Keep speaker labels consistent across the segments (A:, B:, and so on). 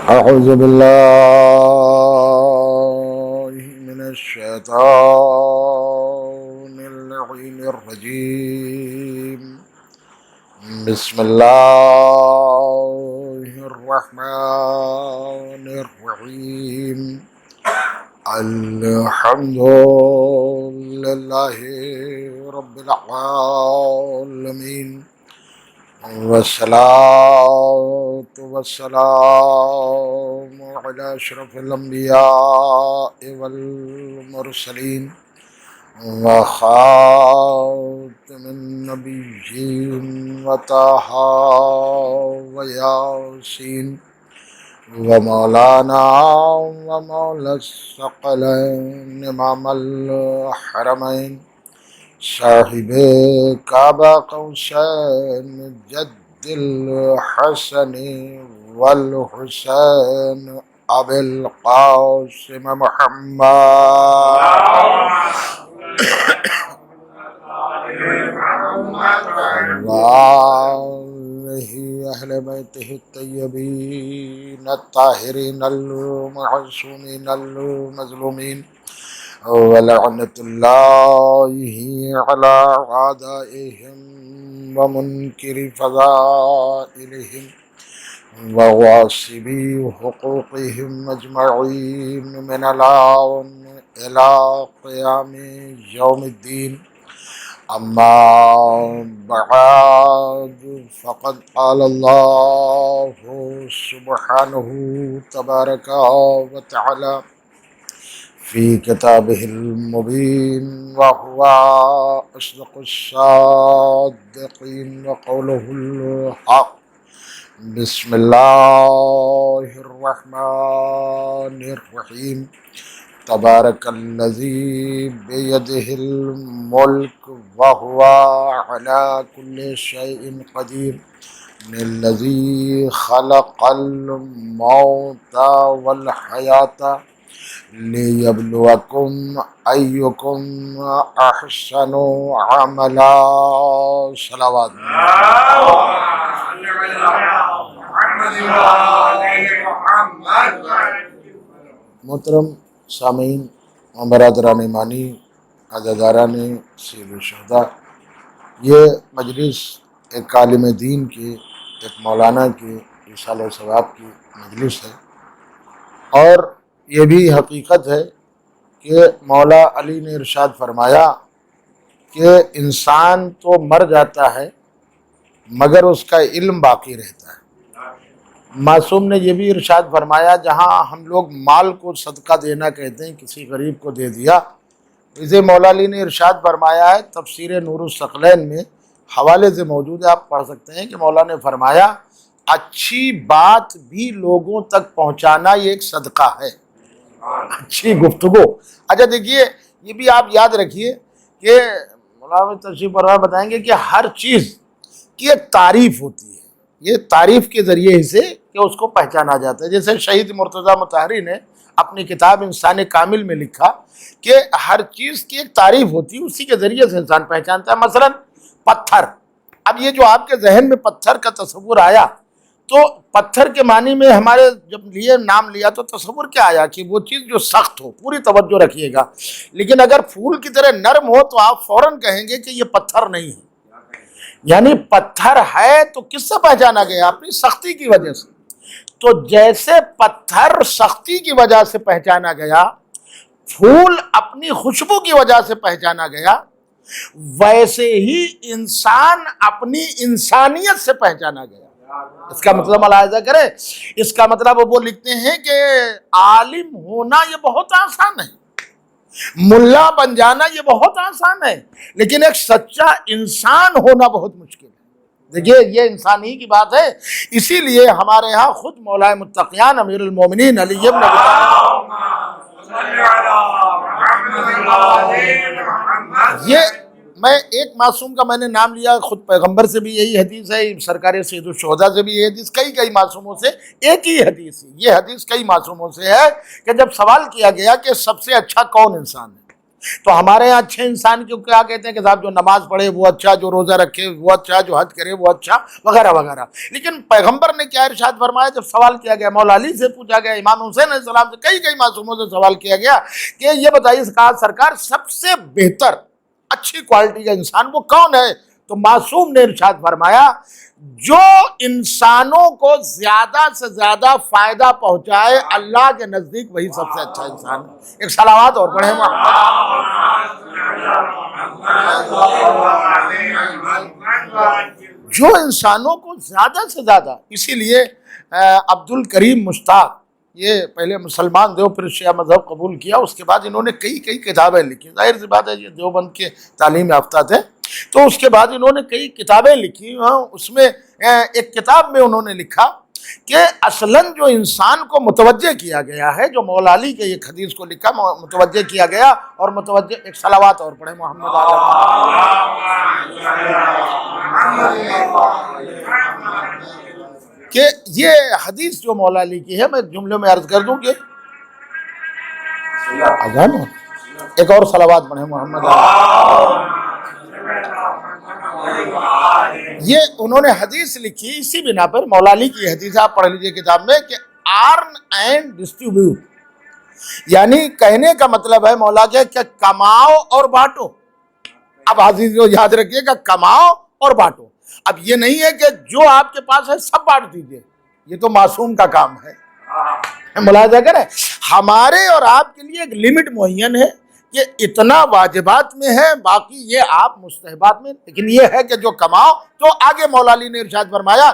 A: أعوذ بالله من الشيطان اللعين الرجيم. بسم الله الرحمن الرحيم. الحمد لله رب العالمين، والصلاة والسلام على أشرف الأنبياء والمرسلين وخاتم النبيين وطه وياسين ومولانا ومولى الثقلين إمام الحرمين صاحب کعبہ قوسین جد الحسن والحسین ابی القاسم محمد وآلہ اہل بیتہ الطیبین الطاہرین المعصومین المظلومین ولعنة الله على أعدائهم ومنكر فضائلهم وغاصبي حقوقهم أجمعين من الآن إلى قيام يوم الدين. أما بعد فقد قال الله سبحانه تبارك وتعالى في كتابه المبين وهو أصدق الصادقين وقوله الحق. بسم الله الرحمن الرحيم. تبارك الذي بيده الملك وهو على كل شيء قدير. الذي خلق الموت والحياة لِيَبْلُوَكُمْ أَيُّكُمْ أَحْسَنُ عَمَلًا. صلوات. محترم سامعین و برادران ایمانی، عزاداران سید الشہداء، یہ مجلس ایک عالم دین کی، ایک مولانا کی رسالہ و ثواب کی مجلس ہے، اور یہ بھی حقیقت ہے کہ مولا علی نے ارشاد فرمایا کہ انسان تو مر جاتا ہے مگر اس کا علم باقی رہتا ہے۔ معصوم نے یہ بھی ارشاد فرمایا جہاں ہم لوگ مال کو صدقہ دینا کہتے ہیں، کسی غریب کو دے دیا، اسے مولا علی نے ارشاد فرمایا ہے، تفسیر نور الثقلین میں حوالے سے موجود ہے، آپ پڑھ سکتے ہیں کہ مولا نے فرمایا اچھی بات بھی لوگوں تک پہنچانا یہ ایک صدقہ ہے، اچھی گفتگو۔ اچھا دیکھیے، یہ بھی آپ یاد رکھیے کہ مولانا تشریف فرما بتائیں گے کہ ہر چیز کی ایک تعریف ہوتی ہے، یہ تعریف کے ذریعے سے کہ اس کو پہچانا جاتا ہے۔ جیسے شہید مرتضیٰ مطہری نے اپنی کتاب انسان کامل میں لکھا کہ ہر چیز کی ایک تعریف ہوتی ہے، اسی کے ذریعے سے انسان پہچانتا ہے۔ مثلا پتھر، اب یہ جو آپ کے ذہن میں پتھر کا تصور آیا تو پتھر کے معنی میں ہمارے جب نام لیا تو تصور کیا آیا کہ وہ چیز جو سخت ہو، پوری توجہ رکھیے گا، لیکن اگر پھول کی طرح نرم ہو تو آپ فوراً کہیں گے کہ یہ پتھر نہیں ہے۔ یعنی پتھر ہے تو کس سے پہچانا گیا؟ اپنی سختی کی وجہ سے۔ تو جیسے پتھر سختی کی وجہ سے پہچانا گیا، پھول اپنی خوشبو کی وجہ سے پہچانا گیا، ویسے ہی انسان اپنی انسانیت سے پہچانا گیا۔ اس کا مطلب ملاحظہ کرے، اس کا مطلب وہ لکھتے ہیں کہ عالم ہونا یہ بہت آسان ہے، ملا بن جانا یہ بہت آسان ہے، لیکن ایک سچا انسان ہونا بہت مشکل ہے۔ دیکھیے یہ انسان ہی کی بات ہے، اسی لیے ہمارے ہاں خود مولا متقیان امیر المومنین علی بن ابی طالب، یہ میں ایک معصوم کا میں نے نام لیا، خود پیغمبر سے بھی یہی حدیث ہے، سرکار سید الشہداء سے بھی یہ حدیث، کئی معصوموں سے ایک ہی حدیث ہے، یہ حدیث کئی معصوموں سے ہے کہ جب سوال کیا گیا کہ سب سے اچھا کون انسان ہے تو ہمارے یہاں اچھے انسان کو کیا کہتے ہیں کہ صاحب جو نماز پڑھے وہ اچھا، جو روزہ رکھے وہ اچھا، جو حج کرے وہ اچھا، وغیرہ وغیرہ. لیکن پیغمبر نے کیا ارشاد فرمایا؟ جب سوال کیا گیا، مولا علی سے پوچھا گیا، امام حسین علیہ السلام سے، کئی معصوموں سے سوال کیا گیا کہ یہ بتائیے سرکار سب سے بہتر اچھی کوالٹی کا انسان وہ کون ہے؟ تو معصوم نے ارشاد فرمایا جو انسانوں کو زیادہ سے زیادہ فائدہ پہنچائے اللہ کے نزدیک وہی سب سے اچھا انسان ہے. ایک صلوات اور پڑھیں جو انسانوں کو زیادہ سے زیادہ. اسی لیے عبد الکریم مشتاق یہ پہلے مسلمان تھے، پھر شیعہ مذہب قبول کیا، اس کے بعد انہوں نے کئی کتابیں لکھی. ظاہر سی بات ہے یہ دیوبند کے تعلیم یافتہ تھے، تو اس کے بعد انہوں نے کئی کتابیں لکھی. اس میں ایک کتاب میں انہوں نے لکھا کہ اصلاً جو انسان کو متوجہ کیا گیا ہے، جو مولا علی کے ایک حدیث کو لکھا، متوجہ کیا گیا اور متوجہ. ایک صلوات اور پڑھیں محمد کہ یہ حدیث جو مولا علی کی ہے، میں جملے میں عرض کر دوں کہ اذان ایک اور صلوات پڑھیں محمد. یہ انہوں نے حدیث لکھی اسی بنا پر، مولا علی کی حدیث آپ پڑھ لیجئے کتاب میں، کہ ارن اینڈ ڈسٹریبیوٹ، یعنی کہنے کا مطلب ہے مولا کے کہ کماؤ اور بانٹو. اب عزیز یاد رکھیے گا، کماؤ اور بانٹو. اب یہ نہیں ہے کہ جو آپ کے پاس ہے سب بانٹ دیجئے، یہ تو معصوم کا کام ہے. ملاحظہ کریں، ہمارے اور آپ کے لیے ایک لمٹ معین ہے کہ اتنا واجبات میں ہے، باقی یہ آپ مستحبات میں. لیکن یہ ہے کہ جو کماؤ، تو آگے مولا علی نے ارشاد فرمایا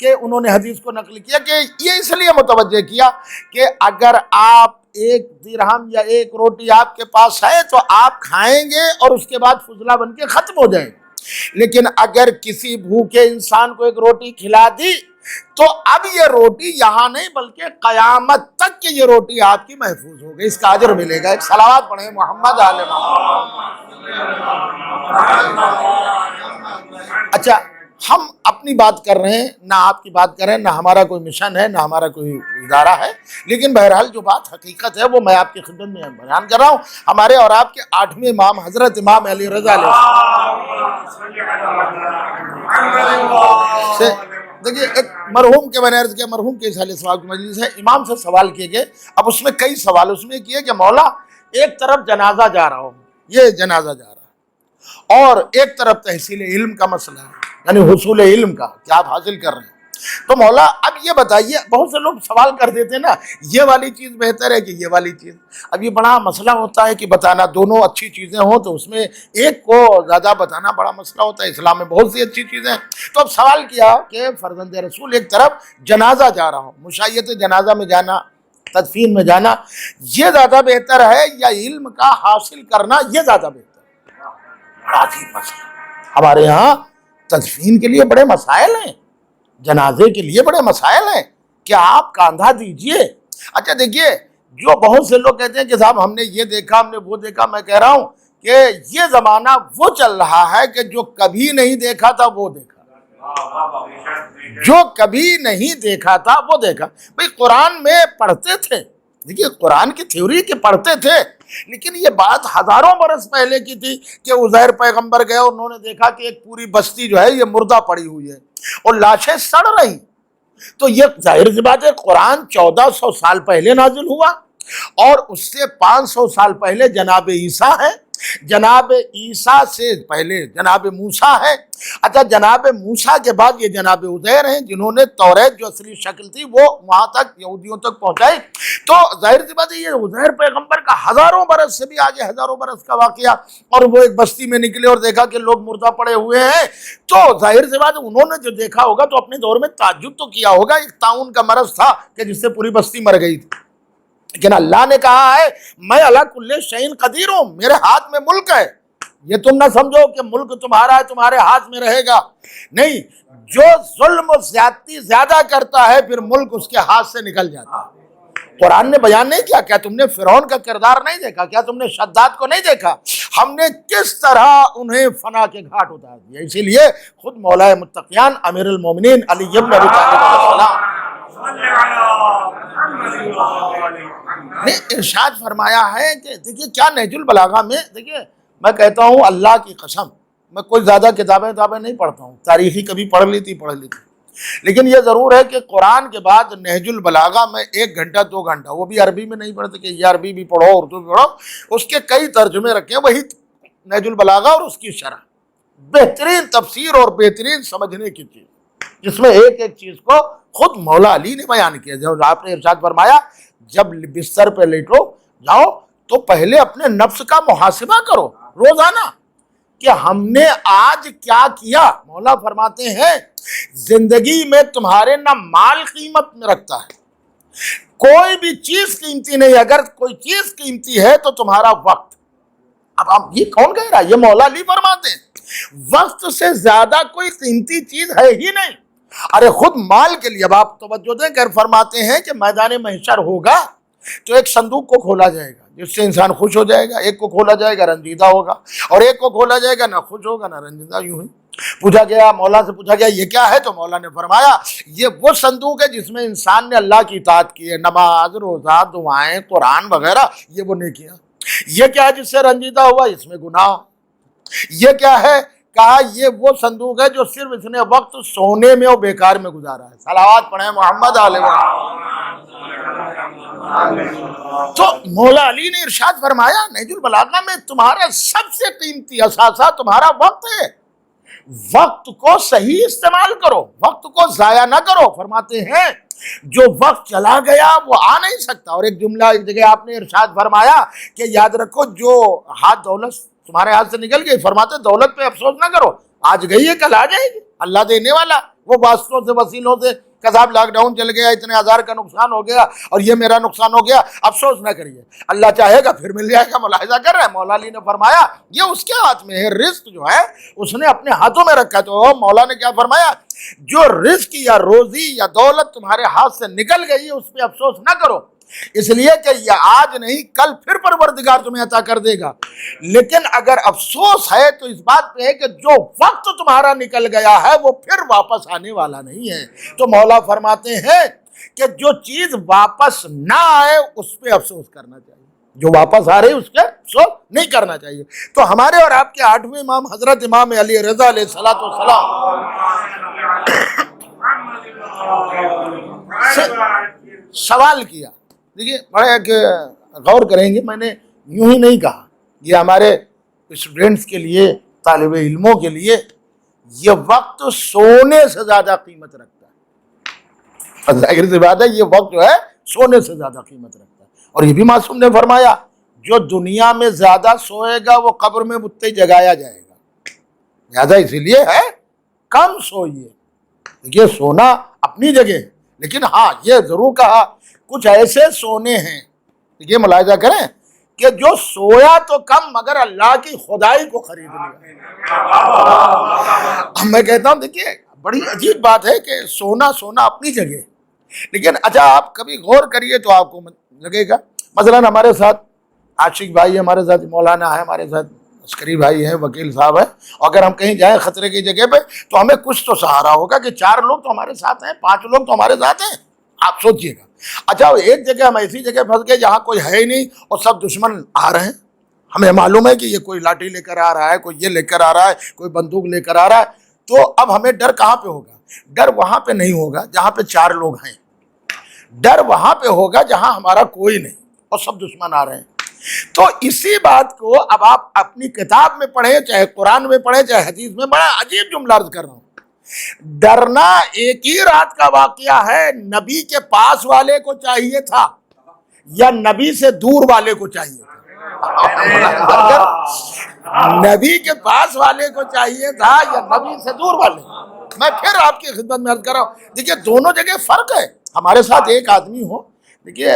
A: کہ انہوں نے حدیث کو نقل کیا کہ یہ اس لیے متوجہ کیا کہ اگر آپ ایک درہم یا ایک روٹی آپ کے پاس ہے تو آپ کھائیں گے اور اس کے بعد فضلہ بن کے ختم ہو جائیں. لیکن اگر کسی بھوکے انسان کو ایک روٹی کھلا دی تو اب یہ روٹی یہاں نہیں بلکہ قیامت تک کہ یہ روٹی آپ کی محفوظ ہو گئی، اس کا اجر ملے گا. ایک صلوات پڑھیں محمد آل محمد. اچھا، ہم اپنی بات کر رہے ہیں، نہ آپ کی بات کر رہے ہیں، نہ ہمارا کوئی مشن ہے، نہ ہمارا کوئی ادارہ ہے، لیکن بہرحال جو بات حقیقت ہے وہ میں آپ کی خدمت میں بیان کر رہا ہوں. ہمارے اور آپ کے 8ویں امام حضرت امام علی رضا علیہ سے دیکھیے، ایک مرحوم کے میں نے عرض کیا، مرحوم کے اصحال ثواب کی مجلس ہے، امام سے سوال کیے گئے. اب اس میں کئی سوال اس میں کیے کہ مولا ایک طرف جنازہ جا رہا ہوں، یہ جنازہ جا رہا ہے، اور ایک طرف تحصیل علم کا مسئلہ ہے، یعنی حصول علم کا کہ آپ حاصل کر رہے ہیں. تو مولا اب یہ بتائیے، بہت سے لوگ سوال کر دیتے ہیں نا، یہ والی چیز بہتر ہے کہ یہ والی چیز. اب یہ بڑا مسئلہ ہوتا ہے کہ بتانا، دونوں اچھی چیزیں ہوں تو اس میں ایک کو زیادہ بتانا بڑا مسئلہ ہوتا ہے. اسلام میں بہت سی اچھی چیزیں ہیں. تو اب سوال کیا کہ فرزند رسول ایک طرف جنازہ جا رہا ہوں، مشیت جنازہ میں جانا، تدفین میں جانا، یہ زیادہ بہتر ہے یا علم کا حاصل کرنا یہ زیادہ بہتر ہے؟ بڑا عجیب مسئلہ. ہمارے یہاں تدفین کے لیے بڑے مسائل ہیں، جنازے کے لیے بڑے مسائل ہیں کہ آپ کاندھا دیجئے. اچھا دیکھیے، جو بہت سے لوگ کہتے ہیں کہ صاحب ہم نے یہ دیکھا، ہم نے وہ دیکھا، میں کہہ رہا ہوں کہ یہ زمانہ وہ چل رہا ہے کہ جو کبھی نہیں دیکھا تھا وہ دیکھا، جو کبھی نہیں دیکھا تھا وہ دیکھا. بھئی قرآن میں پڑھتے تھے، دیکھیے قرآن کی تھیوری کے پڑھتے تھے، لیکن یہ بات ہزاروں برس پہلے کی تھی کہ عزیر پیغمبر گئے، انہوں نے دیکھا کہ ایک پوری بستی جو ہے یہ مردہ پڑی ہوئی ہے اور لاشیں سڑ رہی. تو یہ ظاہر سی بات ہے قرآن 1400 سال پہلے نازل ہوا، اور اس سے 500 سال پہلے جناب عیسیٰ ہے، جناب عیسیٰ سے پہلے جناب موسیٰ ہے. اچھا، جناب موسیٰ کے بعد یہ جناب عزیر ہیں جنہوں نے توریت جو اصلی شکل تھی وہ وہاں تک یہودیوں تک پہنچائی. تو ظاہر سی بات ہے یہ عزیر پیغمبر کا ہزاروں برس سے بھی آگے ہزاروں برس کا واقعہ، اور وہ ایک بستی میں نکلے اور دیکھا کہ لوگ مردہ پڑے ہوئے ہیں. تو ظاہر سی بات ہے انہوں نے جو دیکھا ہوگا تو اپنے دور میں تعجب تو کیا ہوگا. ایک طاعون کا مرض تھا کہ جس سے پوری بستی مر گئی تھی، لیکن اللہ نے کہا ہے میں علی کل شیء قدیر ہوں، میرے ہاتھ میں ملک ہے. یہ تم نہ سمجھو کہ ملک تمہارا ہے، تمہارے ہاتھ میں رہے گا، نہیں. جو ظلم و زیادتی زیادہ کرتا ہے پھر ملک اس کے ہاتھ سے نکل جاتا ہے. قرآن نے بیان نہیں کیا؟ کیا تم نے فرعون کا کردار نہیں دیکھا؟ کیا تم نے شداد کو نہیں دیکھا؟ ہم نے کس طرح انہیں فنا کے گھاٹ اتار دیا. اسی لیے خود مولا متقیان امیر المومنین علی ابن ابی طالب علیہ السلام نے ارشاد فرمایا ہے کہ دیکھیے کیا نہج البلاغہ میں، دیکھیے میں کہتا ہوں اللہ کی قسم، میں کوئی زیادہ کتابیں نہیں پڑھتا ہوں، تاریخی کبھی پڑھ لی تھی، لیکن یہ ضرور ہے کہ قرآن کے بعد نہج البلاغہ میں 1 گھنٹہ 2 گھنٹہ، وہ بھی عربی میں نہیں پڑھتے کہ یہ عربی بھی پڑھو اردو بھی پڑھو، اس کے کئی ترجمے رکھے ہیں، وہی نہج البلاغہ اور اس کی شرح، بہترین تفسیر اور بہترین سمجھنے کی چیز، جس میں ایک ایک چیز کو خود مولا علی نے بیان کیا۔ جب آپ نے ارشاد فرمایا جب بستر پہ لیٹو جاؤ تو پہلے اپنے نفس کا محاسبہ کرو روزانہ کہ ہم نے آج کیا کیا۔ مولا فرماتے ہیں زندگی میں تمہارے نہ مال قیمت میں رکھتا ہے، کوئی بھی چیز قیمتی نہیں، اگر کوئی چیز قیمتی ہے تو تمہارا وقت۔ اب یہ کون کہہ رہا ہے؟ یہ مولا علی فرماتے ہیں وقت سے زیادہ کوئی قیمتی چیز ہے ہی نہیں۔ ارے خود مال کے لیے اب آپ توجہ دیں کہ فرماتے ہیں کہ میدان محشر ہوگا تو ایک صندوق کو کھولا جائے گا جس سے انسان خوش ہو جائے گا، ایک کو کھولا جائے گا رنجیدہ ہوگا، اور ایک کو کھولا جائے گا نہ خوش ہوگا نہ رنجیدہ۔ یوں ہی پوچھا گیا، مولا سے پوچھا گیا یہ کیا ہے؟ تو مولا نے فرمایا یہ وہ صندوق ہے جس میں انسان نے اللہ کی اطاعت کی ہے، نماز، روزہ، دعائیں، قرآن وغیرہ، یہ وہ نیکیاں۔ یہ کیا ہے جس سے رنجیدہ ہوا؟ اس میں گناہ۔ یہ کیا ہے؟ کہا یہ وہ صندوق ہے جو صرف اس نے وقت سونے میں اور بیکار میں گزارا ہے۔ صلوات پڑھیں محمد علیہ وسلم۔ تو مولا علی نے ارشاد فرمایا نہج البلاغہ میں تمہارا سب سے قیمتی اثاثہ تمہارا وقت ہے، وقت کو صحیح استعمال کرو، وقت کو ضائع نہ کرو۔ فرماتے ہیں جو وقت چلا گیا وہ آ نہیں سکتا۔ اور ایک جملہ ایک جگہ آپ نے ارشاد فرمایا کہ یاد رکھو جو ہاتھ دولت تمہارے ہاتھ سے نکل گئی، فرماتے دولت پہ افسوس نہ کرو، آج گئی ہے کل آ جائے گی، اللہ دینے والا۔ وہ واسطوں سے وسیلوں سے کذاب لاک ڈاؤن چل گیا، اتنے ہزار کا نقصان ہو گیا اور یہ میرا نقصان ہو گیا، افسوس نہ کریے، اللہ چاہے گا پھر مل جائے گا۔ ملاحظہ کر رہے ہیں مولا علی نے فرمایا یہ اس کے ہاتھ میں ہے، رزق جو ہے اس نے اپنے ہاتھوں میں رکھا۔ تو مولا نے کیا فرمایا؟ جو رزق یا روزی یا دولت تمہارے ہاتھ سے نکل گئی اس پہ افسوس نہ کرو، اس لیے کہ یہ آج نہیں کل پھر پروردگار تمہیں عطا کر دے گا۔ لیکن اگر افسوس ہے تو اس بات پہ ہے کہ جو وقت تمہارا نکل گیا ہے وہ پھر واپس آنے والا نہیں ہے۔ تو مولا فرماتے ہیں کہ جو چیز واپس نہ آئے اس پہ افسوس کرنا چاہیے، جو واپس آ رہی اس پہ افسوس نہیں کرنا چاہیے۔ تو ہمارے اور آپ کے 8ویں امام حضرت امام علی رضا علیہ الصلوۃ والسلام سے سوال کیا۔ دیکھیے بڑے کہ غور کریں گے، میں نے یوں ہی نہیں کہا، یہ ہمارے اسٹوڈنٹس کے لیے، طالب علموں کے لیے یہ وقت سونے سے زیادہ قیمت رکھتا ہے۔ ظاہر سی بات ہے یہ وقت جو ہے سونے سے زیادہ قیمت رکھتا ہے۔ اور یہ بھی معصوم نے فرمایا جو دنیا میں زیادہ سوئے گا وہ قبر میں متے جگایا جائے گا، لہذا اسی لیے ہے کم سوئیے۔ دیکھیے سونا اپنی جگہ، لیکن ہاں یہ ضرور کہا کچھ ایسے سونے ہیں، یہ ملاحظہ کریں کہ جو سویا تو کم مگر اللہ کی خدائی کو خرید لیا۔ میں کہتا ہوں دیکھیے بڑی عجیب بات ہے کہ سونا اپنی جگہ، لیکن اچھا آپ کبھی غور کریے تو آپ کو لگے گا مثلا ہمارے ساتھ عاشق بھائی ہمارے ساتھ، مولانا ہے ہمارے ساتھ، عسکری بھائی ہیں، وکیل صاحب ہیں، اگر ہم کہیں جائیں خطرے کی جگہ پہ تو ہمیں کچھ تو سہارا ہوگا کہ 4 لوگ تو ہمارے ساتھ ہیں، 5 لوگ تو ہمارے ساتھ ہیں۔ آپ سوچئے گا اچھا ایک جگہ ہم ایسی جگہ پھنس گئے جہاں کوئی ہے ہی نہیں اور سب دشمن آ رہے ہیں، ہمیں معلوم ہے کہ یہ کوئی لاٹھی لے کر آ رہا ہے، کوئی یہ لے کر آ رہا ہے، کوئی بندوق لے کر آ رہا ہے، تو اب ہمیں ڈر کہاں پہ ہوگا؟ ڈر وہاں پہ نہیں ہوگا جہاں پہ 4 لوگ ہیں، ڈر وہاں پہ ہوگا جہاں ہمارا کوئی نہیں اور سب دشمن آ رہے ہیں۔ تو اسی بات کو اب آپ اپنی کتاب میں پڑھیں، چاہے قرآن میں پڑھیں چاہے حدیث میں، بڑا عجیب جملہ عرض کر رہا ہوں۔ ڈرنا ایک ہی رات کا واقعہ ہے، نبی کے پاس والے کو چاہیے تھا یا نبی سے دور والے کو چاہیے تھا؟ نبی کے پاس والے کو چاہیے تھا یا نبی سے دور والے؟ میں پھر آپ کی خدمت میں عرض کر رہا ہوں، دیکھیے دونوں جگہ فرق ہے۔ ہمارے ساتھ ایک آدمی ہو، دیکھیے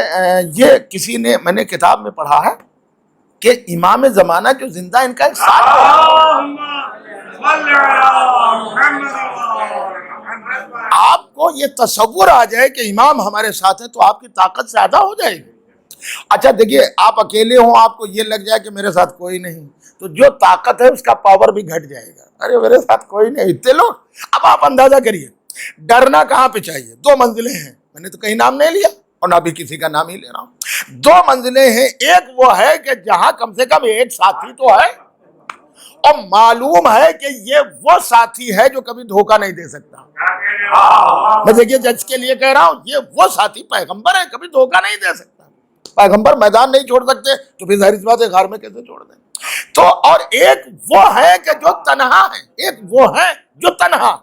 A: یہ کسی نے، میں نے کتاب میں پڑھا ہے کہ امام زمانہ جو زندہ ان کا ایک ساتھ ہے، آپ کو یہ تصور آ جائے کہ امام ہمارے ساتھ ہے تو آپ کی طاقت زیادہ ہو جائے گی۔ اچھا دیکھیے آپ اکیلے ہوں، آپ کو یہ لگ جائے کہ میرے ساتھ کوئی نہیں، تو جو طاقت ہے اس کا پاور بھی گھٹ جائے گا۔ ارے میرے ساتھ کوئی نہیں، اتنے لوگ، اب آپ اندازہ کریے ڈرنا کہاں پہ چاہیے؟ 2 منزلیں ہیں، میں نے تو کہیں نام نہیں لیا، اور نہ بھی کسی کا نام ہی لے رہا ہوں۔ دو منزلیں ہیں، ایک وہ ہے کہ جہاں کم سے کم ایک ساتھی تو ہے اور معلوم ہے کہ یہ وہ ساتھی ہے جو کبھی دھوکہ نہیں دے سکتا۔ میں دیکھیے جج کے لیے کہہ رہا ہوں، یہ وہ ساتھی پیغمبر ہے، کبھی دھوکہ نہیں دے سکتا۔ پیغمبر میدان نہیں چھوڑ سکتے تو پھر ظاہر سی بات ہے غار میں کیسے چھوڑ دیں؟ تو اور ایک وہ ہے کہ جو تنہا ہے، ایک وہ ہے جو تنہا۔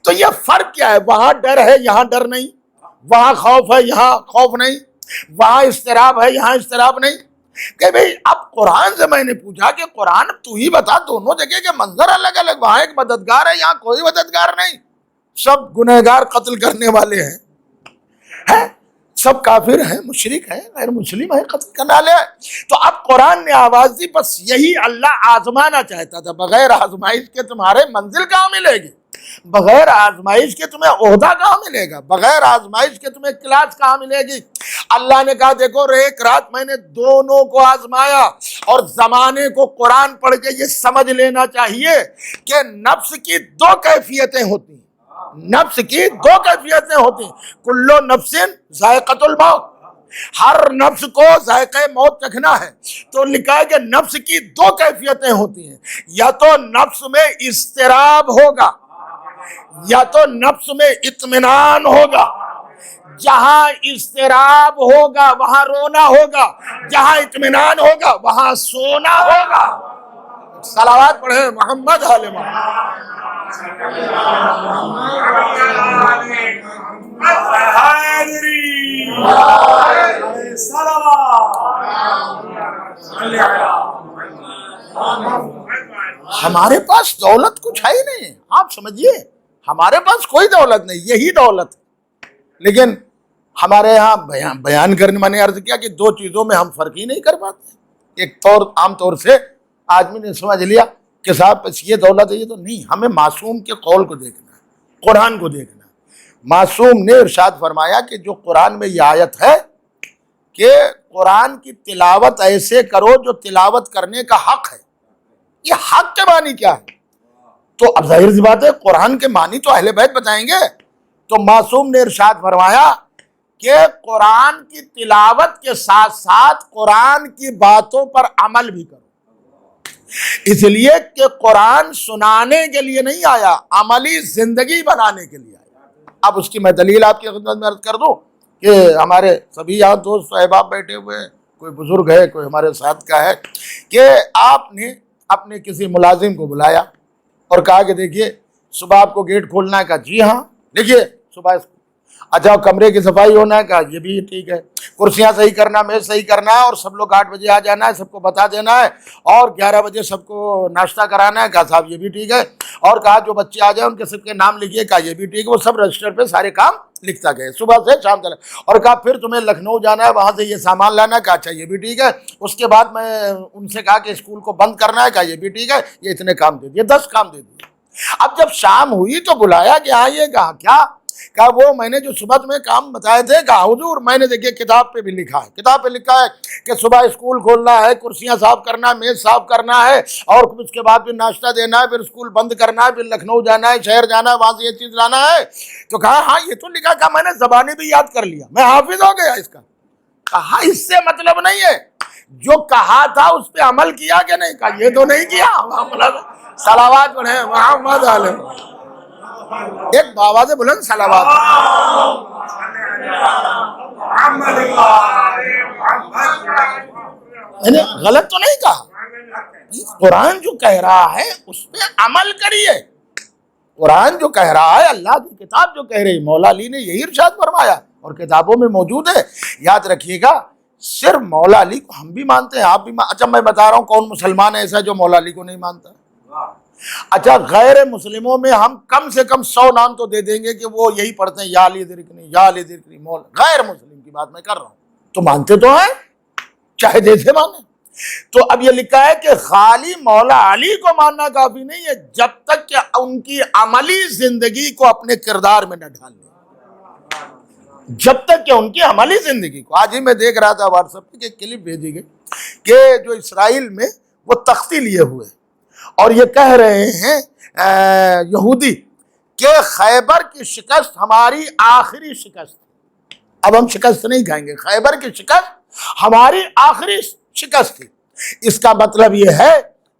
A: تو یہ فرق کیا ہے؟ وہاں ڈر ہے، یہاں ڈر نہیں، وہاں خوف ہے، یہاں خوف نہیں، وہاں اضطراب ہے، یہاں اضطراب نہیں۔ کہ بھئی اب قرآن سے میں نے پوچھا کہ قرآن تو ہی بتا، دونوں جگہ کے منظر الگ الگ، وہاں ایک مددگار ہے، یہاں کوئی مددگار نہیں، سب گنہگار قتل کرنے والے ہیں، سب کافر ہیں، مشرک ہیں، غیر مسلم ہیں، قتل کرنے والے ہیں۔ تو اب قرآن نے آواز دی، بس یہی اللہ آزمانا چاہتا تھا، بغیر آزمائش کے تمہارے منزل کہاں ملے گی، بغیر آزمائش کے تمہیں عہدہ کہاں ملے گا، بغیر آزمائش کے تمہیں کلاس کہاں ملے گی۔ اللہ نے کہا دیکھو ایک رات میں نے دونوں کو آزمایا، اور زمانے کو قرآن پڑھ کے یہ سمجھ لینا چاہیے کہ نفس کی دو کیفیتیں ہوتی ہیں، نفس کی دو کیفیتیں ہوتی ہیں، کلو نفس ذائقۃ الموت، ہر نفس کو ذائقہ موت چکھنا ہے۔ تو لکھا ہے کہ نفس کی دو کیفیتیں ہوتی ہیں، یا تو نفس میں اضطراب ہوگا، یا تو نفس میں اطمینان ہوگا۔ جہاں اضطراب ہوگا وہاں رونا ہوگا، جہاں اطمینان ہوگا وہاں سونا ہوگا۔ صلوات پڑھیں محمد علیہ محمد۔ ہمارے پاس دولت کچھ ہے ہی نہیں، آپ سمجھیے ہمارے پاس کوئی دولت نہیں، یہی دولت ہے۔ لیکن ہمارے ہاں بیان کرنے میں نے عرض کیا کہ دو چیزوں میں ہم فرق ہی نہیں کر پاتے۔ ایک عام طور سے آدمی نے سمجھ لیا کہ صاحب بس یہ دولت ہے، یہ تو نہیں، ہمیں معصوم کے قول کو دیکھنا ہے، قرآن کو دیکھنا ہے۔ معصوم نے ارشاد فرمایا کہ جو قرآن میں یہ آیت ہے کہ قرآن کی تلاوت ایسے کرو جو تلاوت کرنے کا حق ہے، یہ حق کے معنی کیا ہے؟ تو اب ظاہر سی بات ہے قرآن کے معنی تو اہل بیت بتائیں گے۔ تو معصوم نے ارشاد فرمایا کہ قرآن کی تلاوت کے ساتھ ساتھ قرآن کی باتوں پر عمل بھی کرو، اس لیے کہ قرآن سنانے کے لیے نہیں آیا، عملی زندگی بنانے کے لیے آیا۔ اب اس کی میں دلیل آپ کی خدمت میں عرض کر دوں کہ ہمارے سبھی یہاں دوست احباب بیٹھے ہوئے ہیں، کوئی بزرگ ہے، کوئی ہمارے ساتھ کا ہے، کہ آپ نے اپنے کسی ملازم کو بلایا اور کہا کہ دیکھیے صبح آپ کو گیٹ کھولنا ہے، کہا جی ہاں، دیکھیے صبح اچھا کمرے کی صفائی ہونا ہے، کہا یہ بھی ٹھیک ہے، کرسیاں صحیح کرنا، میز صحیح کرنا ہے، اور سب لوگ 8 بجے آ جانا ہے، سب کو بتا دینا ہے، اور 11 بجے سب کو ناشتہ کرانا ہے، کہا صاحب یہ بھی ٹھیک ہے، اور کہا جو بچے آ جائیں ان کے سب کے نام لکھیے، کہا یہ بھی ٹھیک ہے۔ وہ سب رجسٹر پہ سارے کام لکھتا گئے صبح سے شام تک، اور کہا پھر تمہیں لکھنؤ جانا ہے، وہاں سے یہ سامان لانا ہے، کہا اچھا یہ بھی ٹھیک ہے۔ اس کے بعد میں ان سے کہا کہ اسکول کو بند کرنا ہے، کہا یہ بھی ٹھیک ہے۔ یہ اتنے کام دے دیے، 10 کام دے دیے۔ اب جب شام ہوئی تو بلایا کہ آئیے، کہا کیا؟ کہا وہ میں نے جو صبح تمہیں کام بتائے تھے، کہا حضور میں نے دیکھیے کتاب پہ بھی لکھا ہے، کتاب پہ لکھا ہے کہ صبح اسکول کھولنا ہے، کرسیاں صاف کرنا ہے، میز صاف کرنا ہے، اور اس کے بعد پھر ناشتہ دینا ہے، پھر اسکول بند کرنا ہے، پھر لکھنؤ جانا ہے، شہر جانا ہے، وہاں سے یہ چیز لانا ہے۔ تو کہا ہاں یہ تو لکھا، کہا میں نے زبانی بھی یاد کر لیا، میں حافظ ہو گیا اس کا۔ کہا اس سے مطلب نہیں ہے، جو کہا تھا اس پہ عمل کیا کہ نہیں؟ کہا یہ تو نہیں کیا۔ صلوات پڑھیں محمد علیہ، ایک باواز بلند صلوات۔ میں نے غلط تو نہیں کہا، قرآن جو کہہ رہا ہے اس پہ عمل کریے، قرآن جو کہہ رہا ہے، اللہ کی کتاب جو کہہ رہی، مولا علی نے یہی ارشاد فرمایا اور کتابوں میں موجود ہے۔ یاد رکھیے گا صرف مولا علی کو ہم بھی مانتے ہیں، آپ بھی اچھا میں بتا رہا ہوں کون مسلمان ہے ایسا جو مولا علی کو نہیں مانتا؟ اچھا غیر مسلموں میں ہم کم سے کم 100 نام تو دے دیں گے کہ وہ یہی پڑھتے ہیں یا علی ذکری یا علی ذکری مولا، غیر مسلم کی بات میں کر رہا ہوں، تو مانتے تو ہیں چاہے جیسے مانیں۔ تو اب یہ لکھا ہے کہ خالی مولا علی کو ماننا کافی نہیں ہے جب تک کہ ان کی عملی زندگی کو اپنے کردار میں نہ ڈھال لیں، جب تک کہ ان کی عملی زندگی کو۔ آج ہی میں دیکھ رہا تھا واٹس ایپ پہ کہ کلپ بھیجی گئی کہ جو اسرائیل میں وہ تختی لیے ہوئے اور یہ کہہ رہے ہیں یہودی کہ خیبر کی شکست ہماری آخری شکست، اب ہم شکست نہیں کھائیں گے. خیبر کی شکست ہماری آخری شکست تھی. اس کا مطلب یہ ہے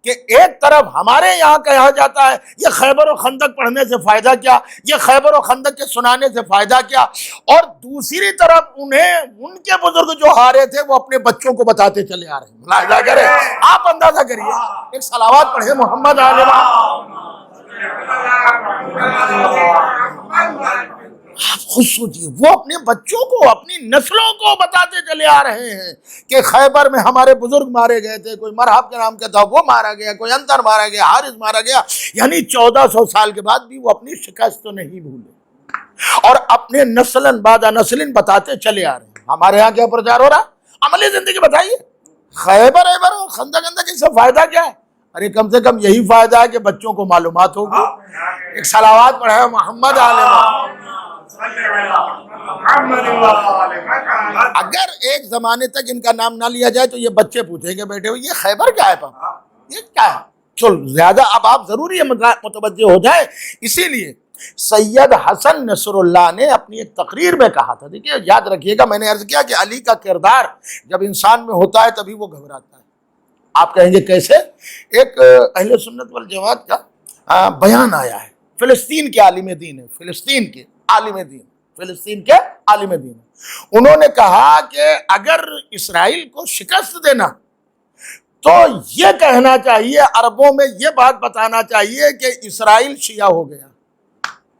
A: کہ ایک طرف ہمارے یہاں کہا جاتا ہے یہ خیبر و خندق پڑھنے سے فائدہ کیا, یہ خیبر و خندق کے سنانے سے فائدہ کیا, اور دوسری طرف ان کے بزرگ جو ہارے تھے وہ اپنے بچوں کو بتاتے چلے آ رہے ہیں. ملاحظہ کریں, آپ اندازہ کریے. ایک صلوات پڑھے محمد علیہ. آپ خود سوچیے, وہ اپنے بچوں کو, اپنی نسلوں کو بتاتے چلے آ رہے ہیں کہ خیبر میں ہمارے بزرگ مارے گئے تھے, کوئی مرحب کے نام کا تھا وہ مارا گیا, کوئی انتر مارا گیا, حارث مارا گیا. یعنی 1400 سال کے بعد بھی وہ اپنی شکست تو نہیں بھولے اور اپنے نسلن بعد نسلن بتاتے چلے آ رہے ہیں. ہمارے ہاں کیا پرچار ہو رہا, عملی زندگی بتائیے. خیبر اور خندق اندر اس سے فائدہ کیا ہے؟ ارے کم سے کم یہی فائدہ ہے کہ بچوں کو معلومات ہوگی. ایک صلوات پڑھے محمد علیہ. اگر ایک زمانے تک ان کا نام نہ لیا جائے تو یہ بچے پوچھیں گے بیٹے ہوئے یہ خیبر کیا ہے پاپا, یہ کیا ہے. چل زیادہ اب آپ ضروری متوجہ ہو جائیں. اسی لیے سید حسن نصر اللہ نے اپنی ایک تقریر میں کہا تھا, دیکھیے یاد رکھیے گا, میں نے عرض کیا کہ علی کا کردار جب انسان میں ہوتا ہے تبھی وہ گھبراتا ہے. آپ کہیں گے کیسے؟ ایک اہل سنت والجماعت کا بیان آیا ہے, فلسطین کے عالم دین ہے, فلسطین کے عالم دین. انہوں نے کہا کہ اگر اسرائیل کو شکست دینا تو یہ کہنا چاہیے, عربوں میں یہ بات بتانا چاہیے کہ اسرائیل شیعہ ہو گیا.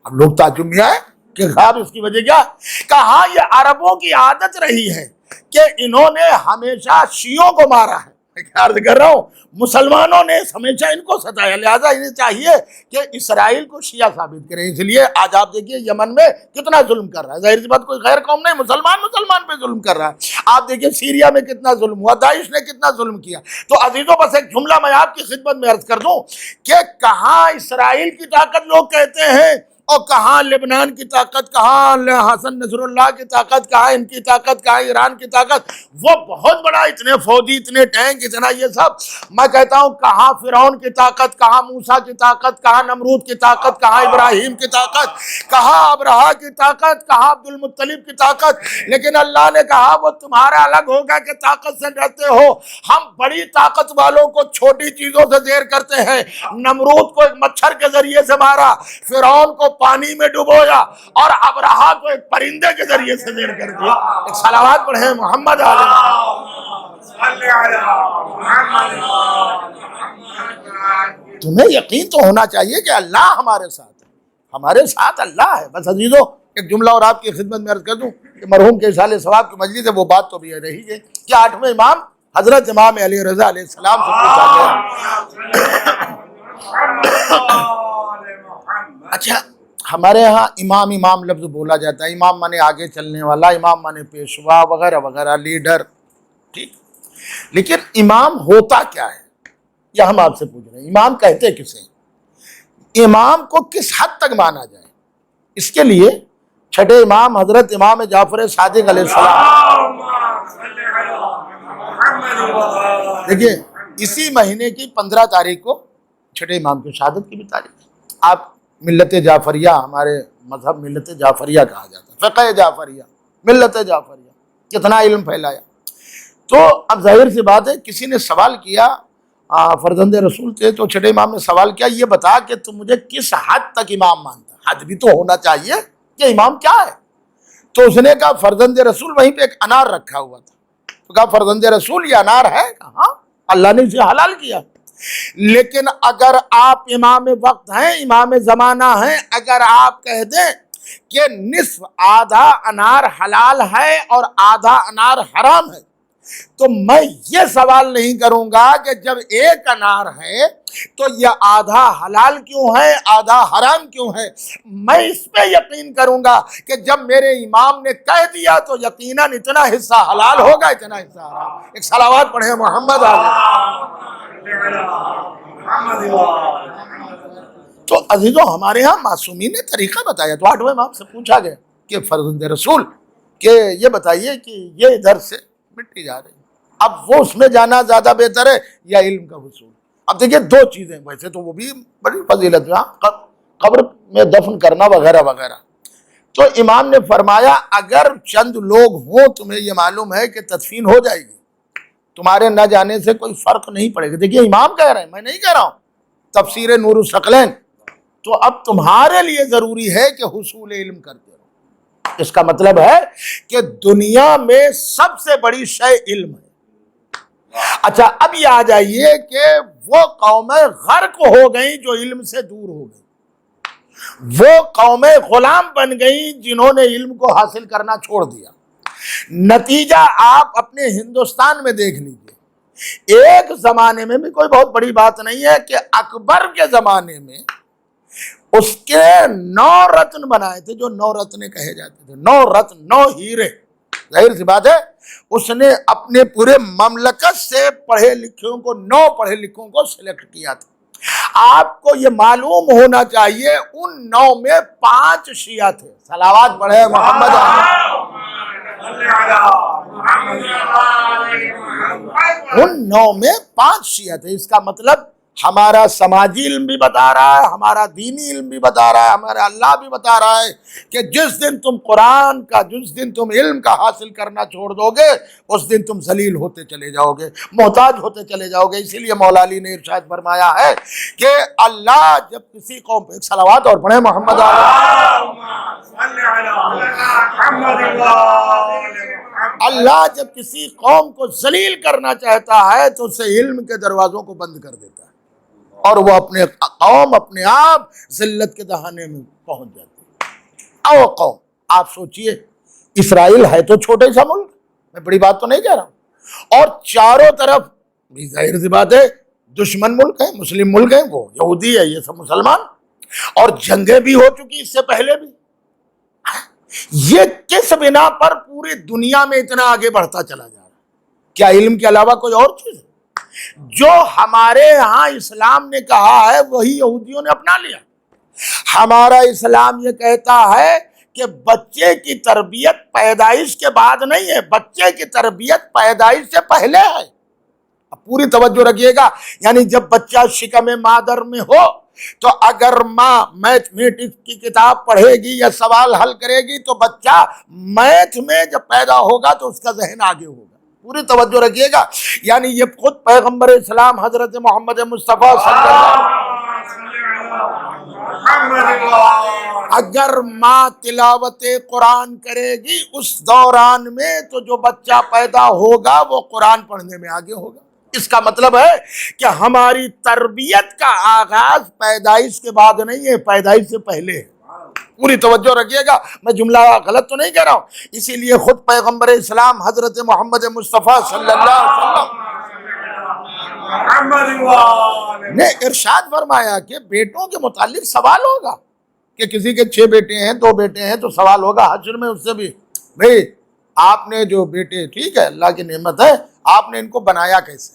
A: اب لوگ تعجب میں آئے کہ صاحب اس کی وجہ کیا؟ کہا یہ عربوں کی عادت رہی ہے کہ انہوں نے ہمیشہ شیعوں کو مارا ہے. عرض کر رہا ہوں مسلمانوں نے ہمیشہ ان کو ستایا, لہذا انہیں چاہیے کہ اسرائیل کو شیعہ ثابت کریں. اس لیے آج آپ دیکھیے یمن میں کتنا ظلم کر رہا ہے, ظاہر سی بات کوئی غیر قوم نہیں, مسلمان پہ ظلم کر رہا ہے. آپ دیکھیے سیریا میں کتنا ظلم ہوا, داعش نے کتنا ظلم کیا. تو عزیزوں بس ایک جملہ میں آپ کی خدمت میں عرض کر دوں کہ کہاں اسرائیل کی طاقت لوگ کہتے ہیں اور کہاں لبنان کی طاقت, کہاں حسن نصر اللہ کی طاقت, کہاں ان کی طاقت, کہاں ایران کی طاقت. وہ بہت بڑا, اتنے فوجی, اتنے ٹینک, اتنا یہ سب. میں کہتا ہوں کہاں فرعون کی طاقت, کہاں موسیٰ کی طاقت, کہاں نمرود کی طاقت, کہاں ابراہیم کی طاقت, کہاں ابرہہ کی طاقت, کہاں عبد المطلب کی طاقت. لیکن اللہ نے کہا وہ تمہارا الگ ہوگا کہ طاقت سے ڈرتے ہو. ہم بڑی طاقت والوں کو چھوٹی چیزوں سے زیر کرتے ہیں. نمرود کو ایک مچھر کے ذریعے سے مارا, فرعون کو پانی میں ڈبویا, اور ابرہہ کو ایک پرندے کے ذریعے سے زیر کر دیا. ایک صلوات پڑھیں محمد تمہیں یقین تو ہونا چاہیے کہ اللہ ہمارے ساتھ ہے, ہمارے ساتھ اللہ ہے. بس عزیزوں ایک جملہ اور آپ کی خدمت میں عرض کر دوں کہ مرحوم کے اصحال ثواب کی مجلس ہے, وہ بات تو بھی رہی ہے کہ 8ویں امام حضرت امام علی رضا علیہ السلام سے پوچھا گیا. اچھا ہمارے ہاں امام لفظ بولا جاتا ہے, امام مانے آگے چلنے والا, امام مانے پیشوا وغیرہ وغیرہ, لیڈر, ٹھیک. لیکن امام ہوتا کیا ہے یہ ہم آپ سے پوچھ رہے ہیں. امام کہتے کسے, امام کو کس حد تک مانا جائے؟ اس کے لیے چھٹے امام حضرت امام جعفر صادق علیہ السلام, دیکھیے اسی مہینے کی 15 تاریخ کو چھٹے امام کی شہادت کی بھی تاریخ. آپ ملت جعفریہ, ہمارے مذہب ملت جعفریہ کہا جاتا ہے, فقہ جعفریہ, ملت جعفریہ, کتنا علم پھیلایا. تو اب ظاہر سی بات ہے کسی نے سوال کیا, فرزند رسول تھے, تو چھٹے امام نے سوال کیا یہ بتا کہ تم مجھے کس حد تک امام مانتا ہے, حد بھی تو ہونا چاہیے کہ امام کیا ہے. تو اس نے کہا فرزند رسول, وہیں پہ ایک انار رکھا ہوا تھا, تو کہا فرزند رسول یہ انار ہے؟ کہا اللہ نے اسے حلال کیا. لیکن اگر آپ امام وقت ہیں, امام زمانہ ہیں, اگر آپ کہہ دیں کہ نصف آدھا انار حلال ہے اور آدھا انار حرام ہے, تو میں یہ سوال نہیں کروں گا کہ جب ایک انار ہے تو یہ آدھا حلال کیوں ہے, آدھا حرام کیوں ہے. میں اس پہ یقین کروں گا کہ جب میرے امام نے کہہ دیا تو یقیناً اتنا حصہ حلال ہوگا, اتنا حصہ حرام. ایک صلوات پڑھیں محمد تو عزیزوں ہمارے ہاں معصومین نے طریقہ بتایا. تو 8ویں امام سے پوچھا گیا کہ فرزند رسول کہ یہ بتائیے کہ یہ ادھر سے مٹی جا رہی, اب وہ اس میں جانا زیادہ بہتر ہے یا علم کا حصول؟ اب دیکھیے دو چیزیں, ویسے تو وہ بھی بڑی فضیلت ہے, قبر میں دفن کرنا وغیرہ وغیرہ, تو امام نے فرمایا اگر چند لوگ ہوں تمہیں یہ معلوم ہے کہ تدفین ہو جائے گی، تمہارے نہ جانے سے کوئی فرق نہیں پڑے گا. دیکھیے امام کہہ رہے ہیں، میں نہیں کہہ رہا ہوں. تفسیر نور الثقلین. تو اب تمہارے لیے ضروری ہے کہ حصول علم کرتے رہو. اس کا مطلب ہے کہ دنیا میں سب سے بڑی شے علم ہے. اچھا اب یہ آ جائیے کہ وہ قومیں غرق ہو گئیں جو علم سے دور ہو گئی، وہ قومیں غلام بن گئیں جنہوں نے علم کو حاصل کرنا چھوڑ دیا. نتیجہ آپ اپنے ہندوستان میں دیکھ لیجئے. ایک زمانے میں بھی کوئی بہت بڑی بات نہیں ہے کہ اکبر کے زمانے میں اس کے 9 رتن بنائے تھے، جو 9 رتن کہے جاتے تھے. 9 رتن، 9 ہیرے. ظاہر سی بات ہے اس نے اپنے پورے مملکت سے پڑھے لکھوں کو، 9 پڑھے لکھوں کو سلیکٹ کیا تھا. آپ کو یہ معلوم ہونا چاہیے ان 9 میں 5 شیعہ تھے. صلوات پڑھے محمد. ان 9 میں 5 شیعہ تھے. اس کا مطلب ہمارا سماجی علم بھی بتا رہا ہے، ہمارا دینی علم بھی بتا رہا ہے، ہمارا اللہ بھی بتا رہا ہے کہ جس دن تم قرآن کا، جس دن تم علم کا حاصل کرنا چھوڑ دو گے، اس دن تم ذلیل ہوتے چلے جاؤ گے، محتاج ہوتے چلے جاؤ گے. اسی لیے مولا علی نے ارشاد فرمایا ہے کہ اللہ جب کسی قوم پہ صلوات اور پڑھیں محمد اللہ جب کسی قوم کو ذلیل کرنا چاہتا ہے تو اسے علم کے دروازوں کو بند کر دیتا ہے اور وہ اپنے قوم اپنے آپ ذلت کے دہانے میں پہنچ جاتی ہے. او قوم، آپ سوچئے اسرائیل ہے تو چھوٹے سا ملک، میں بڑی بات تو نہیں کہہ رہا ہوں، اور چاروں طرف بھی ظاہر سی بات ہے دشمن ملک ہیں، مسلم ملک ہیں، وہ یہودی ہے، یہ سب مسلمان، اور جنگیں بھی ہو چکی اس سے پہلے بھی. یہ کس بنا پر پوری دنیا میں اتنا آگے بڑھتا چلا جا رہا ہے؟ کیا علم کے علاوہ کوئی اور چیز ہے؟ جو ہمارے ہاں اسلام نے کہا ہے وہی یہودیوں نے اپنا لیا. ہمارا اسلام یہ کہتا ہے کہ بچے کی تربیت پیدائش کے بعد نہیں ہے، بچے کی تربیت پیدائش سے پہلے ہے. اب پوری توجہ رکھیے گا. یعنی جب بچہ شکم مادر میں ہو تو اگر ماں میتھمیٹکس کی کتاب پڑھے گی یا سوال حل کرے گی تو بچہ میتھ میں جب پیدا ہوگا تو اس کا ذہن آگے ہوگا. پوری توجہ رکھیے گا. یعنی یہ خود پیغمبر اسلام حضرت محمد مصطفیٰ صلی اللہ علیہ وسلم اگر ماں تلاوت قرآن کرے گی اس دوران میں تو جو بچہ پیدا ہوگا وہ قرآن پڑھنے میں آگے ہوگا. اس کا مطلب ہے کہ ہماری تربیت کا آغاز پیدائش کے بعد نہیں ہے، پیدائش سے پہلے ہے. پوری توجہ رکھیے گا. میں جملہ غلط تو نہیں کہہ رہا ہوں. اسی لیے خود پیغمبر اسلام حضرت محمد مصطفیٰ صلی اللہ علیہ وسلم نے ارشاد فرمایا کہ بیٹوں کے متعلق سوال ہوگا کہ کسی کے 6 بیٹے ہیں 2 بیٹے ہیں تو سوال ہوگا حشر میں اس سے بھی، بھئی آپ نے جو بیٹے، ٹھیک ہے اللہ کی نعمت ہے، آپ نے ان کو بنایا کیسے،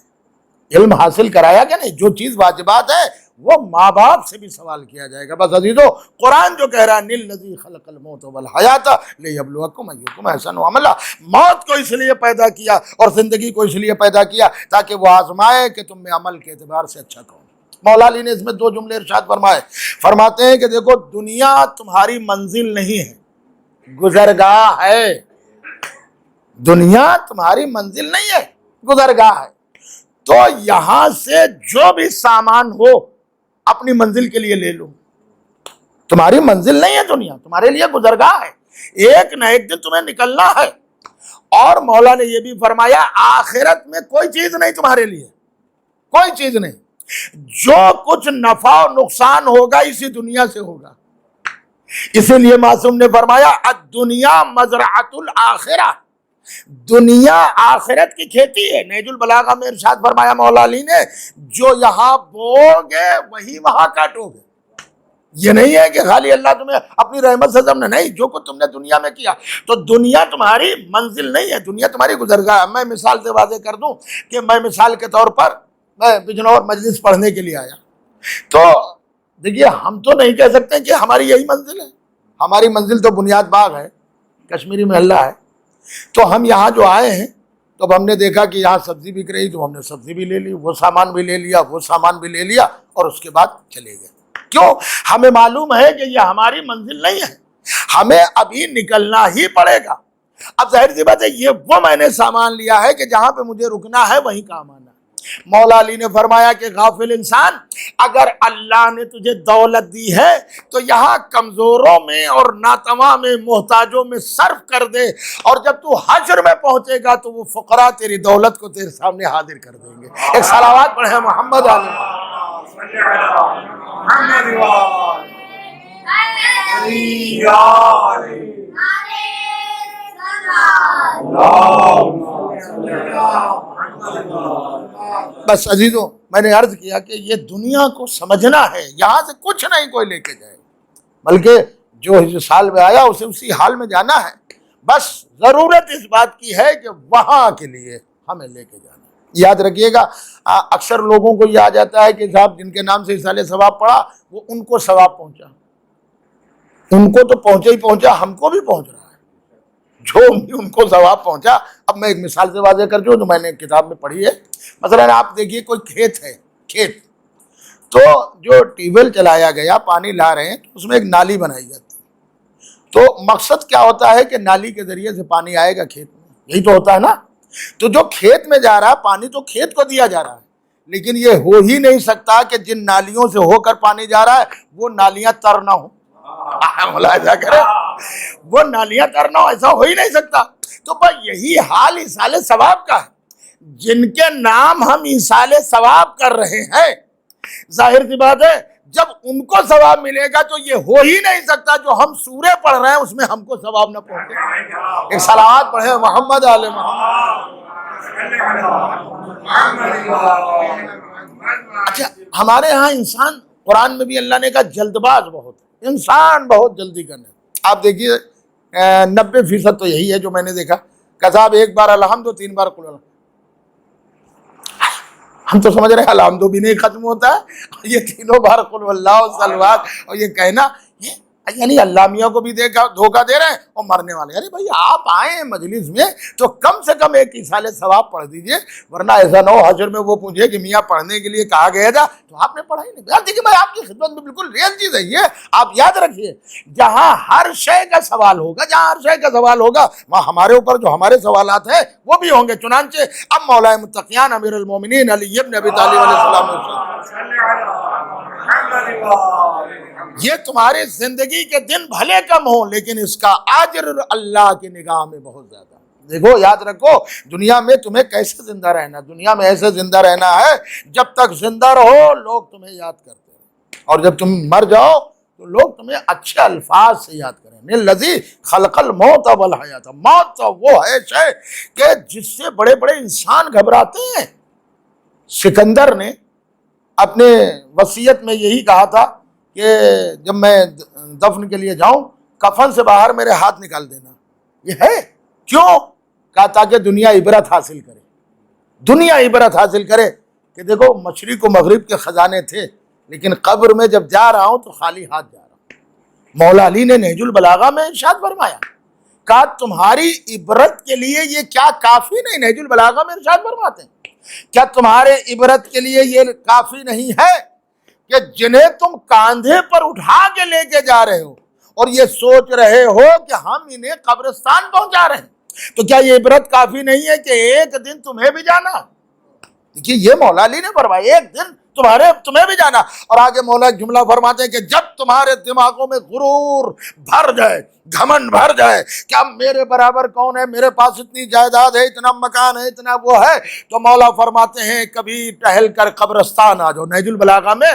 A: علم حاصل کرایا کہ نہیں. جو چیز واجبات ہے وہ ماں باپ سے بھی سوال کیا جائے گا. بس عزیزو قرآن جو کہہ رہا ہے نِلَّذِی خَلَقَ الْمَوْتَ وَالْحَیَاةَ لِیَبْلُوَکُمْ أَیُّکُمْ أَحْسَنُ عَمَلًا. موت کو اس لیے پیدا کیا اور زندگی کو اس لیے پیدا کیا تاکہ وہ آزمائے کہ تم میں عمل کے اعتبار سے اچھا کون. مولا علی نے اس میں 2 جملے ارشاد فرمائے. فرماتے ہیں کہ دیکھو دنیا تمہاری منزل نہیں ہے، گزرگاہ ہے. دنیا تمہاری منزل نہیں ہے، گزرگاہ ہے. تو یہاں سے جو بھی سامان ہو اپنی منزل کے لیے لے لو. تمہاری منزل نہیں ہے دنیا، تمہارے لیے گزرگاہ ہے. ایک نہ ایک دن تمہیں نکلنا ہے. اور مولا نے یہ بھی فرمایا آخرت میں کوئی چیز نہیں تمہارے لیے، کوئی چیز نہیں. جو کچھ نفع و نقصان ہوگا اسی دنیا سے ہوگا. اسی لیے معصوم نے فرمایا الدنیا مزرعۃ الاخرہ، دنیا آخرت کی کھیتی ہے. نہج البلاغہ میں ارشاد فرمایا مولا علی نے جو یہاں بو گے وہی وہاں کاٹو گے. یہ نہیں ہے کہ خالی اللہ تمہیں اپنی رحمت سے ضمن، نہیں، جو کچھ تم نے دنیا میں کیا. تو دنیا تمہاری منزل نہیں ہے، دنیا تمہاری گزرگاہ ہے. میں مثال سے واضح کر دوں کہ میں مثال کے طور پر میں بجنور مجلس پڑھنے کے لیے آیا. تو دیکھیے ہم تو نہیں کہہ سکتے کہ ہماری یہی منزل ہے. ہماری منزل تو بنیاد باغ ہے، کشمیری محلہ ہے. تو ہم یہاں جو آئے ہیں تو اب ہم نے دیکھا کہ یہاں سبزی بک رہی تو ہم نے سبزی بھی لے لی، وہ سامان بھی لے لیا، وہ سامان بھی لے لیا اور اس کے بعد چلے گئے. کیوں؟ ہمیں معلوم ہے کہ یہ ہماری منزل نہیں ہے. ہمیں ابھی نکلنا ہی پڑے گا۔ اب ظاہر سی بات ہے یہ وہ میں نے سامان لیا ہے کہ جہاں پہ مجھے رکنا ہے وہیں کام آنا۔ مولا علی نے فرمایا کہ غافل انسان، اگر اللہ نے تجھے دولت دی ہے تو یہاں کمزوروں میں اور ناتواں میں، محتاجوں میں صرف کر دے، اور جب تو حشر میں پہنچے گا تو وہ فقراء تیری دولت کو تیرے سامنے حاضر کر دیں گے۔ ایک صلوات پڑھے محمد علیہ۔ بس عزیزوں، میں نے عرض کیا کہ یہ دنیا کو سمجھنا ہے، یہاں سے کچھ نہیں کوئی لے کے جائے، بلکہ جو حال میں آیا اسے اسی حال میں جانا ہے۔ بس ضرورت اس بات کی ہے کہ وہاں کے لیے ہمیں لے کے جانا۔ یاد رکھیے گا، اکثر لوگوں کو یہ آ جاتا ہے کہ صاحب جن کے نام سے اصالِ ثواب پڑا وہ ان کو ثواب پہنچا، ان کو تو پہنچا ہی پہنچا، ہم کو بھی پہنچ رہا ہے جو ان کو ثواب پہنچا۔ اب میں ایک مثال سے واضح کر جو میں نے کتاب میں پڑھی ہے۔ مثلا آپ دیکھیے کوئی کھیت ہے، کھیت تو جو ٹیوب ویل چلایا گیا، پانی لا رہے ہیں تو اس میں ایک نالی بنائی جاتی ہے، تو مقصد کیا ہوتا ہے کہ نالی کے ذریعے سے پانی آئے گا کھیت میں، یہی تو ہوتا ہے نا۔ تو جو کھیت میں جا رہا ہے پانی تو کھیت کو دیا جا رہا ہے، لیکن یہ ہو ہی نہیں سکتا کہ جن نالیوں سے ہو کر پانی جا رہا ہے وہ نالیاں تر نہ ہوں۔ ملاحظہ کرے، وہ نالیاں تر نہ ہو، ایسا ہو ہی نہیں سکتا۔ تو بس یہی حال ایصال ثواب کا ہے۔ جن کے نام ہم ایصال ثواب کر رہے ہیں، ظاہر سی بات ہے جب ان کو ثواب ملے گا تو یہ ہو ہی نہیں سکتا جو ہم سورے پڑھ رہے ہیں اس میں ہم کو ثواب نہ پہنچے۔ ایک صلوات پڑھے محمد آل محمد۔ اچھا، ہمارے ہاں انسان، قرآن میں بھی اللہ نے کہا جلد باز بہت ہے، انسان بہت جلدی کرنا۔ آپ دیکھیے 90% تو یہی ہے جو میں نے دیکھا کہ صاحب ایک بار الحمد 3 بار قل الحمد۔ ہم تو سمجھ رہے ہیں الحمد بھی نہیں ختم ہوتا ہے، یہ 3 بار قل اللہ صلوات اور یہ کہنا، یعنی اللہ میاں کو بھی دھوکہ دے رہے ہیں اور مرنے والے۔ ارے بھائی آپ آئے مجلس میں تو کم سے کم ایک ایصال ثواب پڑھ دیجئے، ورنہ ایسا نہ ہو حشر میں وہ پوچھے کہ میاں پڑھنے کے لیے کہا گیا تھا تو آپ نے پڑھا ہی نہیں۔ دیکھیے میں آپ کی خدمت میں بالکل ریئل چیز ہے یہ، آپ یاد رکھیے جہاں ہر شے کا سوال ہوگا، جہاں ہر شے کا سوال ہوگا وہاں ہمارے اوپر جو ہمارے سوالات ہیں وہ بھی ہوں گے۔ چنانچہ اب مولا متقیان امیر المومنین علی ابن ابی طالب علیہ السلام یہ تمہاری زندگی کے دن بھلے کم ہوں لیکن اس کا اجر اللہ کی نگاہ میں بہت زیادہ ہے۔ دیکھو یاد رکھو، دنیا میں تمہیں کیسے زندہ رہنا، دنیا میں ایسے زندہ رہنا ہے جب تک زندہ رہو لوگ تمہیں یاد کرتے ہیں، اور جب تم مر جاؤ تو لوگ تمہیں اچھے الفاظ سے یاد کریں۔ الذی خلق الموت والحیات، موت تو وہ ہے شے کہ جس سے بڑے بڑے انسان گھبراتے ہیں۔ سکندر نے اپنے وصیت میں یہی کہا تھا کہ جب میں دفن کے لیے جاؤں کفن سے باہر میرے ہاتھ نکال دینا۔ یہ ہے کیوں؟ کہا تاکہ دنیا عبرت حاصل کرے، دنیا عبرت حاصل کرے کہ دیکھو مشرق و مغرب کے خزانے تھے لیکن قبر میں جب جا رہا ہوں تو خالی ہاتھ جا رہا ہوں۔ مولا علی نے نہج البلاغہ میں ارشاد فرمایا، کہا تمہاری عبرت کے لیے یہ کیا کافی نہیں؟ نہج البلاغہ میں ارشاد فرماتے ہیں کیا تمہارے عبرت کے لیے یہ کافی نہیں ہے کہ جنہیں تم کاندھے پر اٹھا کے لے کے جا رہے ہو اور یہ سوچ رہے ہو کہ ہم انہیں قبرستان پہنچا رہے ہیں، تو کیا یہ عبرت کافی نہیں ہے کہ ایک دن تمہیں بھی جانا؟ دیکھیے یہ مولا علی نے فرمایا ایک دن تمہیں بھی جانا۔ اور آگے مولا ایک جملہ فرماتے ہیں کہ جب تمہارے دماغوں میں غرور بھر جائے، گھمنڈ بھر جائے کہ اب میرے برابر کون ہے، میرے پاس اتنی جائیداد ہے، اتنا مکان ہے، اتنا وہ ہے، تو مولا فرماتے ہیں کبھی ٹہل کر قبرستان آ جاؤ۔ نہج البلاغہ میں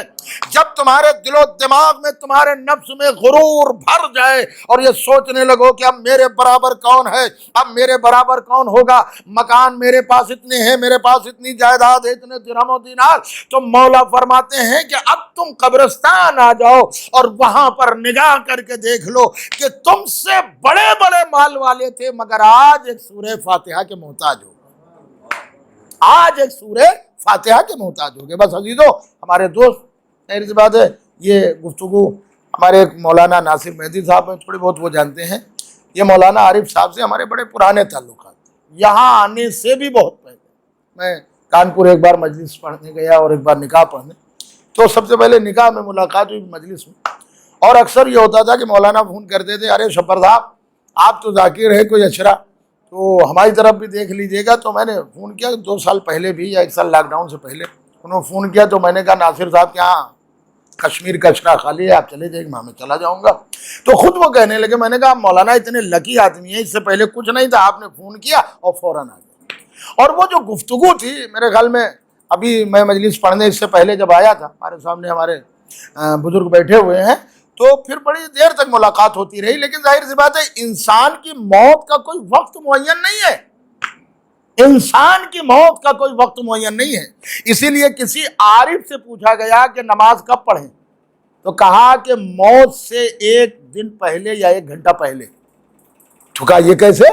A: جب تمہارے دل و دماغ میں، تمہارے نفس میں غرور بھر جائے اور یہ سوچنے لگو کہ اب میرے برابر کون ہے، اب میرے برابر کون ہوگا، مکان میرے پاس اتنے ہیں، میرے پاس اتنی جائیداد ہے، اتنے درہم و دینار، تو مولا فرماتے ہیں کہ اب تم قبرستان آ جاؤ اور وہاں پر نگاہ کر کے دیکھ لو کہ تم سے بڑے بڑے مال والے تھے مگر آج ایک سورہ فاتحہ کے محتاج ہو گئے، آج ایک سورہ فاتحہ کے محتاج ہو گئے۔ بس عزیزو، ہمارے دوست ظاہر سی بات ہے یہ گفتگو ہمارے ایک مولانا ناصر مہدی صاحب ہیں، تھوڑی بہت وہ جانتے ہیں، یہ مولانا عارف صاحب سے ہمارے بڑے پرانے تعلقات، یہاں آنے سے بھی بہت پہلے میں کانپور ایک بار مجلس پڑھنے گیا اور ایک بار نکاح پڑھنے، تو سب سے پہلے نکاح میں ملاقات ہوئی مجلس میں، اور اکثر یہ ہوتا تھا کہ مولانا فون کرتے تھے، ارے شبر صاحب آپ تو ذاکر ہے کوئی اشرا، تو ہماری طرف بھی دیکھ لیجیے گا۔ تو میں نے فون کیا 2 سال پہلے بھی، یا 1 سال لاک ڈاؤن سے پہلے، انہوں نے فون کیا تو میں نے کہا ناصر صاحب کے یہاں کشمیر کا اشرا خالی ہے، آپ چلے جائیں گے، میں چلا جاؤں گا۔ تو خود وہ کہنے لگے، میں نے کہا مولانا اتنے لکی آدمی ہیں، اس سے پہلے کچھ نہیں تھا، آپ نے فون کیا اور فوراً آ گیا۔ اور وہ جو گفتگو تھی میرے خیال میں، ابھی میں مجلس پڑھنے اس سے پہلے جب آیا تھا، ہمارے سامنے ہمارے بزرگ بیٹھے ہوئے ہیں، تو پھر بڑی دیر تک ملاقات ہوتی رہی۔ لیکن ظاہر سی بات ہے انسان کی موت کا کوئی وقت معین نہیں ہے، انسان کی موت کا کوئی وقت معین نہیں ہے۔ اسی لیے کسی عارف سے پوچھا گیا کہ نماز کب پڑھیں، تو کہا کہ موت سے 1 دن پہلے یا 1 گھنٹہ پہلے۔ تو کہا یہ کیسے؟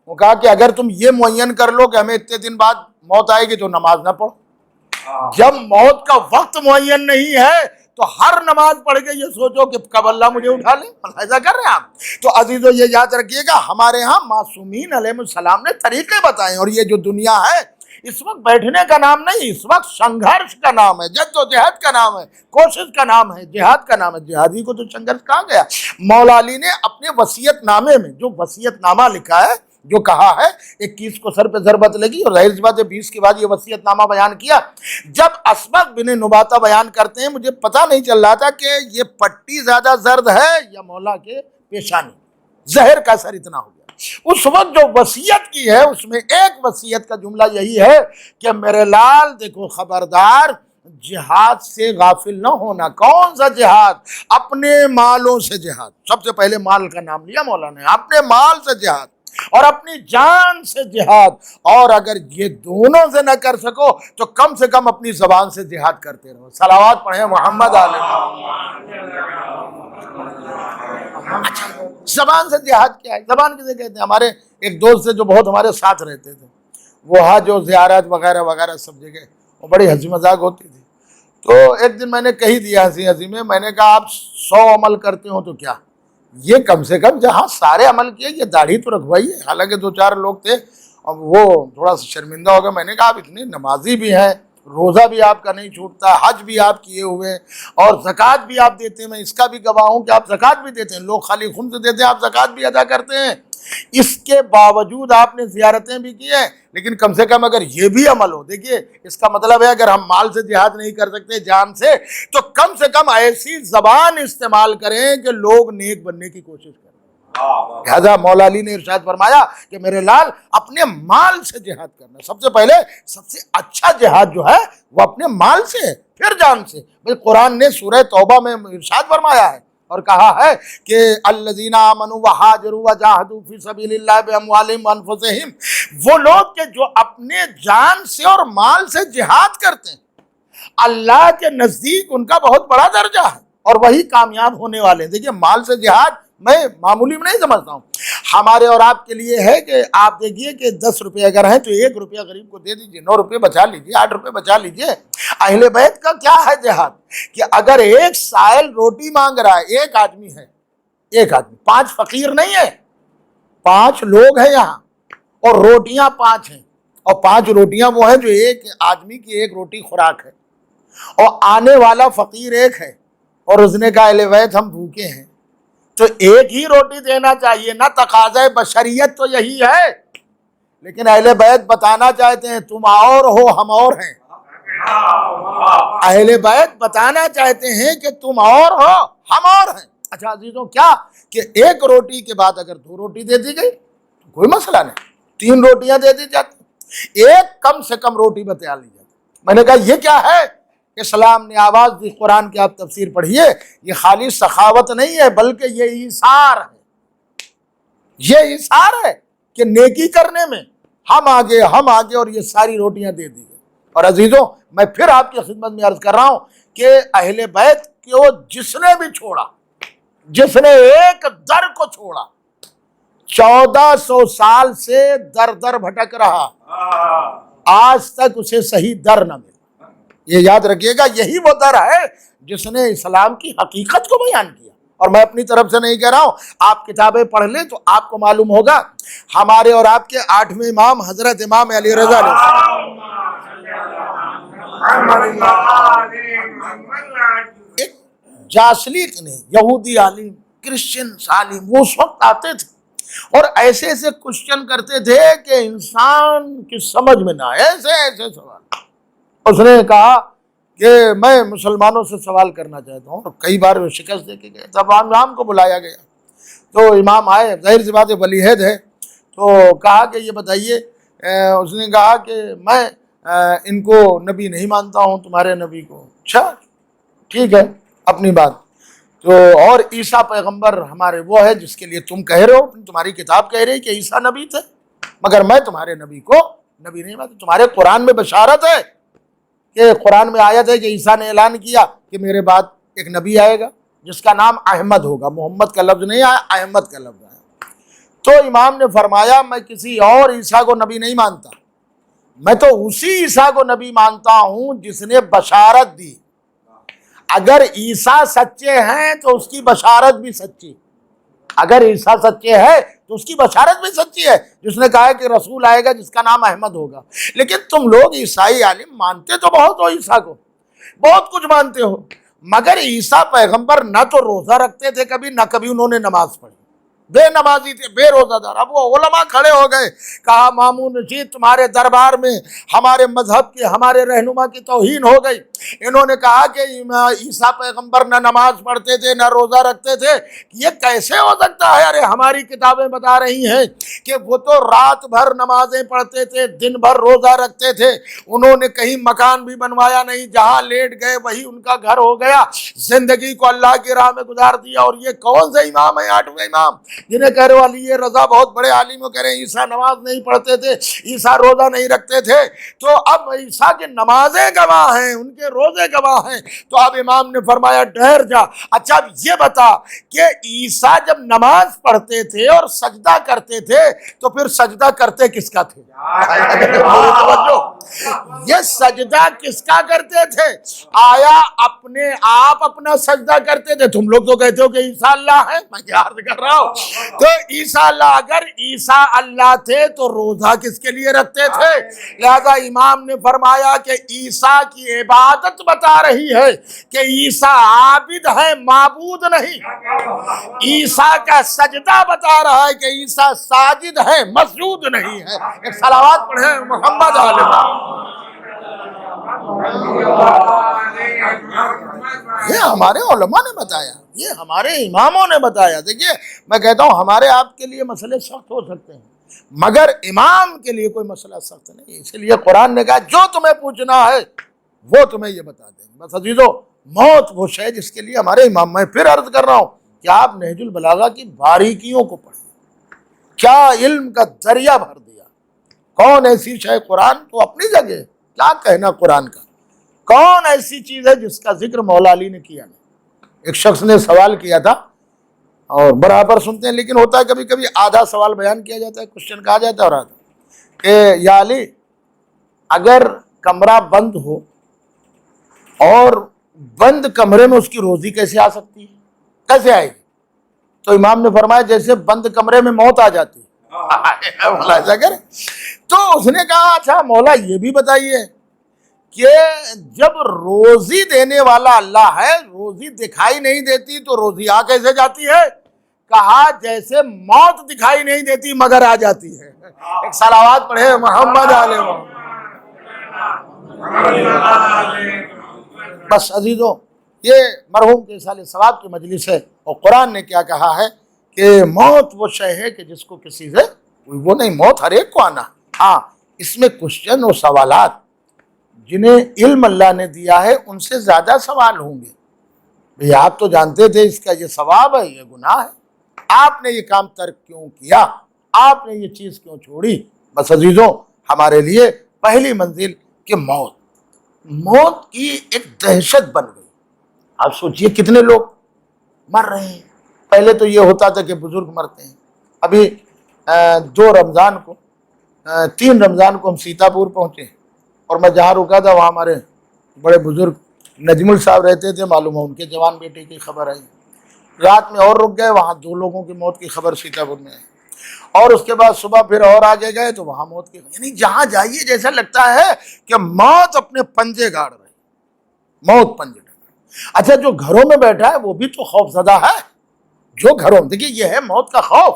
A: وہ کہا کہ اگر تم یہ معین کر لو کہ ہمیں اتنے دن بعد موت آئے گی تو نماز نہ پڑھو۔ جب موت کا وقت معین نہیں ہے تو ہر نماز پڑھ کے یہ سوچو کہ کب اللہ مجھے اٹھا لے، ایسا کر رہے ہیں آپ۔ تو عزیزو یہ یاد رکھیے گا، ہمارے ہاں معصومین علیہ السلام نے طریقے بتائے، اور یہ جو دنیا ہے اس وقت بیٹھنے کا نام نہیں، اس وقت سنگھرش کا نام ہے، جد و جہد کا نام ہے، کوشش کا نام ہے، جہاد کا نام ہے۔ جہادی کو تو سنگھرش کہا گیا۔ مولا علی نے اپنے وصیت نامے میں جو وصیت نامہ لکھا ہے، جو کہا ہے 21 کو سر پہ ضربت لگی، اور ظاہر سی بات ہے 20 کے بعد یہ وصیت نامہ بیان کیا۔ جب اسبق بن نباتہ بیان کرتے ہیں، مجھے پتہ نہیں چل رہا تھا کہ یہ پٹی زیادہ زرد ہے یا مولا کے پیشانی، زہر کا اثر اتنا ہو گیا۔ اس وقت جو وصیت کی ہے اس میں ایک وصیت کا جملہ یہی ہے کہ میرے لال دیکھو خبردار، جہاد سے غافل نہ ہونا۔ کون سا جہاد؟ اپنے مالوں سے جہاد۔ سب سے پہلے مال کا نام لیا مولانا نے، اپنے مال سے جہاد اور اپنی جان سے جہاد، اور اگر یہ دونوں سے نہ کر سکو تو کم سے کم اپنی زبان سے جہاد کرتے رہو۔ صلوات پڑھیں محمد علیہ۔ اچھا، زبان سے جہاد کیا ہے؟ زبان کسے کہتے ہیں؟ ہمارے ایک دوست سے جو بہت ہمارے ساتھ رہتے تھے، وہاں جو زیارت وغیرہ وغیرہ سب جگہ وہ بڑی ہنسی مذاق ہوتی تھی۔ تو ایک دن میں نے کہی دیا ہنسی ہنسی میں، میں نے کہا آپ 100 عمل کرتے ہو تو کیا، یہ کم سے کم جہاں سارے عمل کیے یہ داڑھی تو رکھوائیے۔ حالانکہ 2-4 لوگ تھے، اب وہ تھوڑا سا شرمندہ ہو گئے۔ میں نے کہا آپ اتنے نمازی بھی ہیں، روزہ بھی آپ کا نہیں چھوٹتا، حج بھی آپ کیے ہوئے، اور زکوٰۃ بھی آپ دیتے ہیں، میں اس کا بھی گواہ ہوں کہ آپ زکوٰۃ بھی دیتے ہیں، لوگ خالی خمس دیتے ہیں، آپ زکوٰۃ بھی ادا کرتے ہیں۔ اس کے باوجود آپ نے زیارتیں بھی کی ہیں، لیکن کم سے کم اگر یہ بھی عمل ہو، دیکھیے اس کا مطلب ہے اگر ہم مال سے جہاد نہیں کر سکتے جان سے، تو کم سے کم ایسی زبان استعمال کریں کہ لوگ نیک بننے کی کوشش کریں۔ لہذا مولا علی نے ارشاد فرمایا کہ میرے لال اپنے مال سے جہاد کرنا۔ سب سے پہلے سب سے اچھا جہاد جو ہے وہ اپنے مال سے ہے، پھر جان سے۔ بھئی قرآن نے سورہ توبہ میں ارشاد فرمایا ہے اور کہا ہے کہ الذین آمنوا وہاجروا وجاہدوا فی سبیل اللہ باموالہم وانفسہم، وہ لوگ کہ جو اپنے جان سے اور مال سے جہاد کرتے ہیں، اللہ کے نزدیک ان کا بہت بڑا درجہ ہے اور وہی کامیاب ہونے والے ہیں۔ دیکھیے مال سے جہاد میں معمولی میں نہیں سمجھتا ہوں، ہمارے اور آپ کے لیے ہے کہ آپ دیکھیے کہ 10 روپے اگر ہیں تو 1 روپیہ غریب کو دے دیجئے، 9 روپے بچا لیجئے، 8 روپے بچا لیجئے۔ اہل بیت کا کیا ہے جہاد کہ اگر ایک سائل روٹی مانگ رہا ہے، ایک آدمی ہے، ایک آدمی، 5 فقیر نہیں ہے، 5 لوگ ہیں یہاں اور روٹیاں 5 ہیں، اور 5 روٹیاں وہ ہیں جو ایک آدمی کی 1 روٹی خوراک ہے، اور آنے والا فقیر ایک ہے، اور اس نے کہا اہل بیت ہم بھوکے ہیں، تو ایک ہی روٹی دینا چاہیے نا، تقاضۂ بشریت تو یہی ہے۔ لیکن اہل بیت بتانا چاہتے ہیں تم اور ہو ہم اور ہیں، اہل بیت بتانا چاہتے ہیں کہ تم اور ہو ہم اور ہیں۔ اچھا عزیزوں، کیا کہ 1 روٹی کے بعد اگر 2 روٹی دے دی گئی تو کوئی مسئلہ نہیں، 3 روٹیاں دے دی جاتی، ایک کم سے کم روٹی بتا لی جاتی۔ میں نے کہا یہ کیا ہے؟ اسلام نے آواز دی، قرآن کی آپ تفسیر پڑھیے، یہ خالی سخاوت نہیں ہے بلکہ یہ ایثار ہے، یہ ایثار ہے کہ نیکی کرنے میں ہم آگے اور یہ ساری روٹیاں دے دی گئی۔ اور عزیزوں میں پھر آپ کی خدمت میں عرض کر رہا ہوں کہ اہل بیت کو جس نے بھی چھوڑا، جس نے ایک در کو چھوڑا، 1400 سال سے در در بھٹک رہا، آج تک اسے صحیح در نہ ملا۔ یہ یاد رکھیے گا، یہی وہ در ہے جس نے اسلام کی حقیقت کو بیان کیا۔ اور میں اپنی طرف سے نہیں کہہ رہا ہوں، آپ کتابیں پڑھ لیں تو آپ کو معلوم ہوگا، ہمارے اور آپ کے 8ویں امام حضرت امام علی رضا ایک جاسلیق نے، یہودی عالم، کرسچن عالم، وہ اس وقت آتے تھے اور ایسے ایسے کوشچن کرتے تھے کہ انسان کی سمجھ میں نہ آئے، ایسے ایسے سوال۔ اس نے کہا کہ میں مسلمانوں سے سوال کرنا چاہتا ہوں، اور کئی بار وہ شکست دے کے گئے۔ تب امام کو بلایا گیا تو امام آئے، ظاہر سی بات ہے ولی عہد ہے، تو کہا کہ یہ بتائیے، اس نے کہا کہ میں ان کو نبی نہیں مانتا ہوں، تمہارے نبی کو۔ اچھا ٹھیک ہے، اپنی بات تو، اور عیسیٰ پیغمبر ہمارے وہ ہے جس کے لیے تم کہہ رہے ہو، تمہاری کتاب کہہ رہی کہ عیسیٰ نبی تھے، مگر میں تمہارے نبی کو نبی نہیں مانتا۔ تمہارے قرآن میں بشارت ہے کہ قرآن میں آیت ہے کہ عیسیٰ نے اعلان کیا کہ میرے بعد ایک نبی آئے گا جس کا نام احمد ہوگا، محمد کا لفظ نہیں آیا، احمد کا لفظ آیا۔ تو امام نے فرمایا میں کسی اور عیسیٰ کو نبی نہیں مانتا، میں تو اسی عیسیٰ کو نبی مانتا ہوں جس نے بشارت دی۔ اگر عیسیٰ سچے ہیں تو اس کی بشارت بھی سچی، اگر عیسیٰ سچے ہے تو اس کی بشارت بھی سچی ہے، جس نے کہا ہے کہ رسول آئے گا جس کا نام احمد ہوگا۔ لیکن تم لوگ عیسائی عالم مانتے تو بہت ہو، عیسیٰ کو بہت کچھ مانتے ہو، مگر عیسیٰ پیغمبر نہ تو روزہ رکھتے تھے کبھی، نہ کبھی انہوں نے نماز پڑھی، بے نمازی تھے، بے روزہ دار۔ اب وہ علماء کھڑے ہو گئے، کہا مامون رشید تمہارے دربار میں ہمارے مذہب کے، ہمارے رہنما کی توہین ہو گئی۔ انہوں نے کہا کہ عیسیٰ پیغمبر نہ نماز پڑھتے تھے نہ روزہ رکھتے تھے، یہ کیسے ہو سکتا ہے؟ ارے ہماری کتابیں بتا رہی ہیں کہ وہ تو رات بھر نمازیں پڑھتے تھے، دن بھر روزہ رکھتے تھے، انہوں نے کہیں مکان بھی بنوایا نہیں، جہاں لیٹ گئے وہی ان کا گھر ہو گیا، زندگی کو اللہ کی راہ میں گزار دیا۔ اور یہ کون سے امام ہیں؟ 8ویں امام، جنہیں کہہ رہے ہو علی رضا بہت بڑے عالم، کہہ رہے ہیں عیسیٰ نماز نہیں پڑھتے تھے، عیسیٰ روزہ نہیں رکھتے تھے۔ تو اب عیسیٰ کے نمازیں گواہ ہیں، ان کے روزے گواہ ہیں۔ تو اب امام نے فرمایا ٹھہر جا، اچھا اب یہ بتا کہ عیسیٰ جب نماز پڑھتے تھے اور سجدہ کرتے تھے تو پھر سجدہ کرتے کس کا تھے؟ یہ سجدہ کس کا کرتے تھے؟ آیا اپنے آپ اپنا سجدہ کرتے تھے؟ تم لوگ تو کہتے ہو کہ عیسیٰ اللہ ہے، میں کیا عرض کر رہا ہوں۔ تو عیسیٰ اللہ، اگر عیسیٰ اللہ تھے تو روزہ کس کے لیے رکھتے تھے؟ لہذا امام نے فرمایا کہ عیسیٰ کی عبادت بتا رہی ہے کہ عیسیٰ عابد ہے، معبود نہیں۔ عیسیٰ کا سجدہ بتا رہا ہے کہ عیسیٰ ساجد ہے، مسجود نہیں ہے۔ ایک صلوات پڑھیں محمد علیہ۔ یہ ہمارے علماء نے بتایا، یہ ہمارے اماموں نے بتایا۔ دیکھیے میں کہتا ہوں ہمارے آپ کے لیے مسئلے سخت ہو سکتے ہیں مگر امام کے لیے کوئی مسئلہ سخت نہیں، اس لیے قرآن نے کہا جو تمہیں پوچھنا ہے وہ تمہیں یہ بتا دیں گے۔ بس عزیزو، موت وہ شے جس کے لیے ہمارے امام، میں پھر عرض کر رہا ہوں کہ آپ نہج البلاغہ کی باریکیوں کو پڑھیں، کیا علم کا دریا بھر دیا۔ کون ایسی شے، قرآن تو اپنی جگہ، کیا کہنا قرآن کا، کون ایسی چیز ہے جس کا ذکر مولا علی نے کیا نہیں؟ ایک شخص نے سوال کیا تھا، اور برابر سنتے ہیں لیکن ہوتا ہے کبھی کبھی آدھا سوال بیان کیا جاتا ہے، کوشچن کہا جاتا ہے، اور آدھا کہ یا علی اگر کمرہ بند ہو اور بند کمرے میں اس کی روزی کیسے آ سکتی ہے، کیسے آئے گی؟ تو امام نے فرمایا جیسے بند کمرے میں موت آ جاتی ہے۔ تو اس نے کہا اچھا مولا یہ بھی بتائیے کہ جب روزی دینے والا اللہ ہے، روزی دکھائی نہیں دیتی تو روزی آ کیسے جاتی ہے؟ کہا جیسے موت دکھائی نہیں دیتی مگر آ جاتی ہے۔ ایک صلوات پڑھے محمد علیہ وسلم۔ بس عزیزوں، یہ مرحوم کے سال ثواب کی مجلس ہے، اور قرآن نے کیا کہا ہے کہ موت وہ شے ہے کہ جس کو کسی سے وہ نہیں، موت ہر ایک کو آنا۔ ہاں اس میں کوشچن اور سوالات جنہیں علم اللہ نے دیا ہے ان سے زیادہ سوال ہوں گے۔ بھئی آپ تو جانتے تھے اس کا یہ ثواب ہے، یہ گناہ ہے، آپ نے یہ کام ترک کیوں کیا، آپ نے یہ چیز کیوں چھوڑی؟ بس عزیزوں، ہمارے لیے پہلی منزل کہ موت کی ایک دہشت بن گئی۔ آپ سوچئے کتنے لوگ مر رہے ہیں۔ پہلے تو یہ ہوتا تھا کہ بزرگ مرتے ہیں۔ ابھی 3 رمضان کو ہم سیتا پور پہنچے، اور میں جہاں رکا تھا وہاں ہمارے بڑے بزرگ نجمل صاحب رہتے تھے، معلوم ہے ان کے جوان بیٹے کی خبر آئی۔ رات میں اور رک گئے، وہاں 2 لوگوں کی موت کی خبر سیتا پور میں آئی، اور اس کے بعد صبح پھر اور آگے گئے تو وہاں موت کی، یعنی جہاں جائیے جیسا لگتا ہے کہ موت اپنے پنجے گاڑ رہی، موت پنجے گاڑ۔ اچھا جو گھروں میں بیٹھا ہے وہ بھی تو خوف زدہ ہے. جو گھروں میں، دیکھیے یہ ہے موت کا خوف.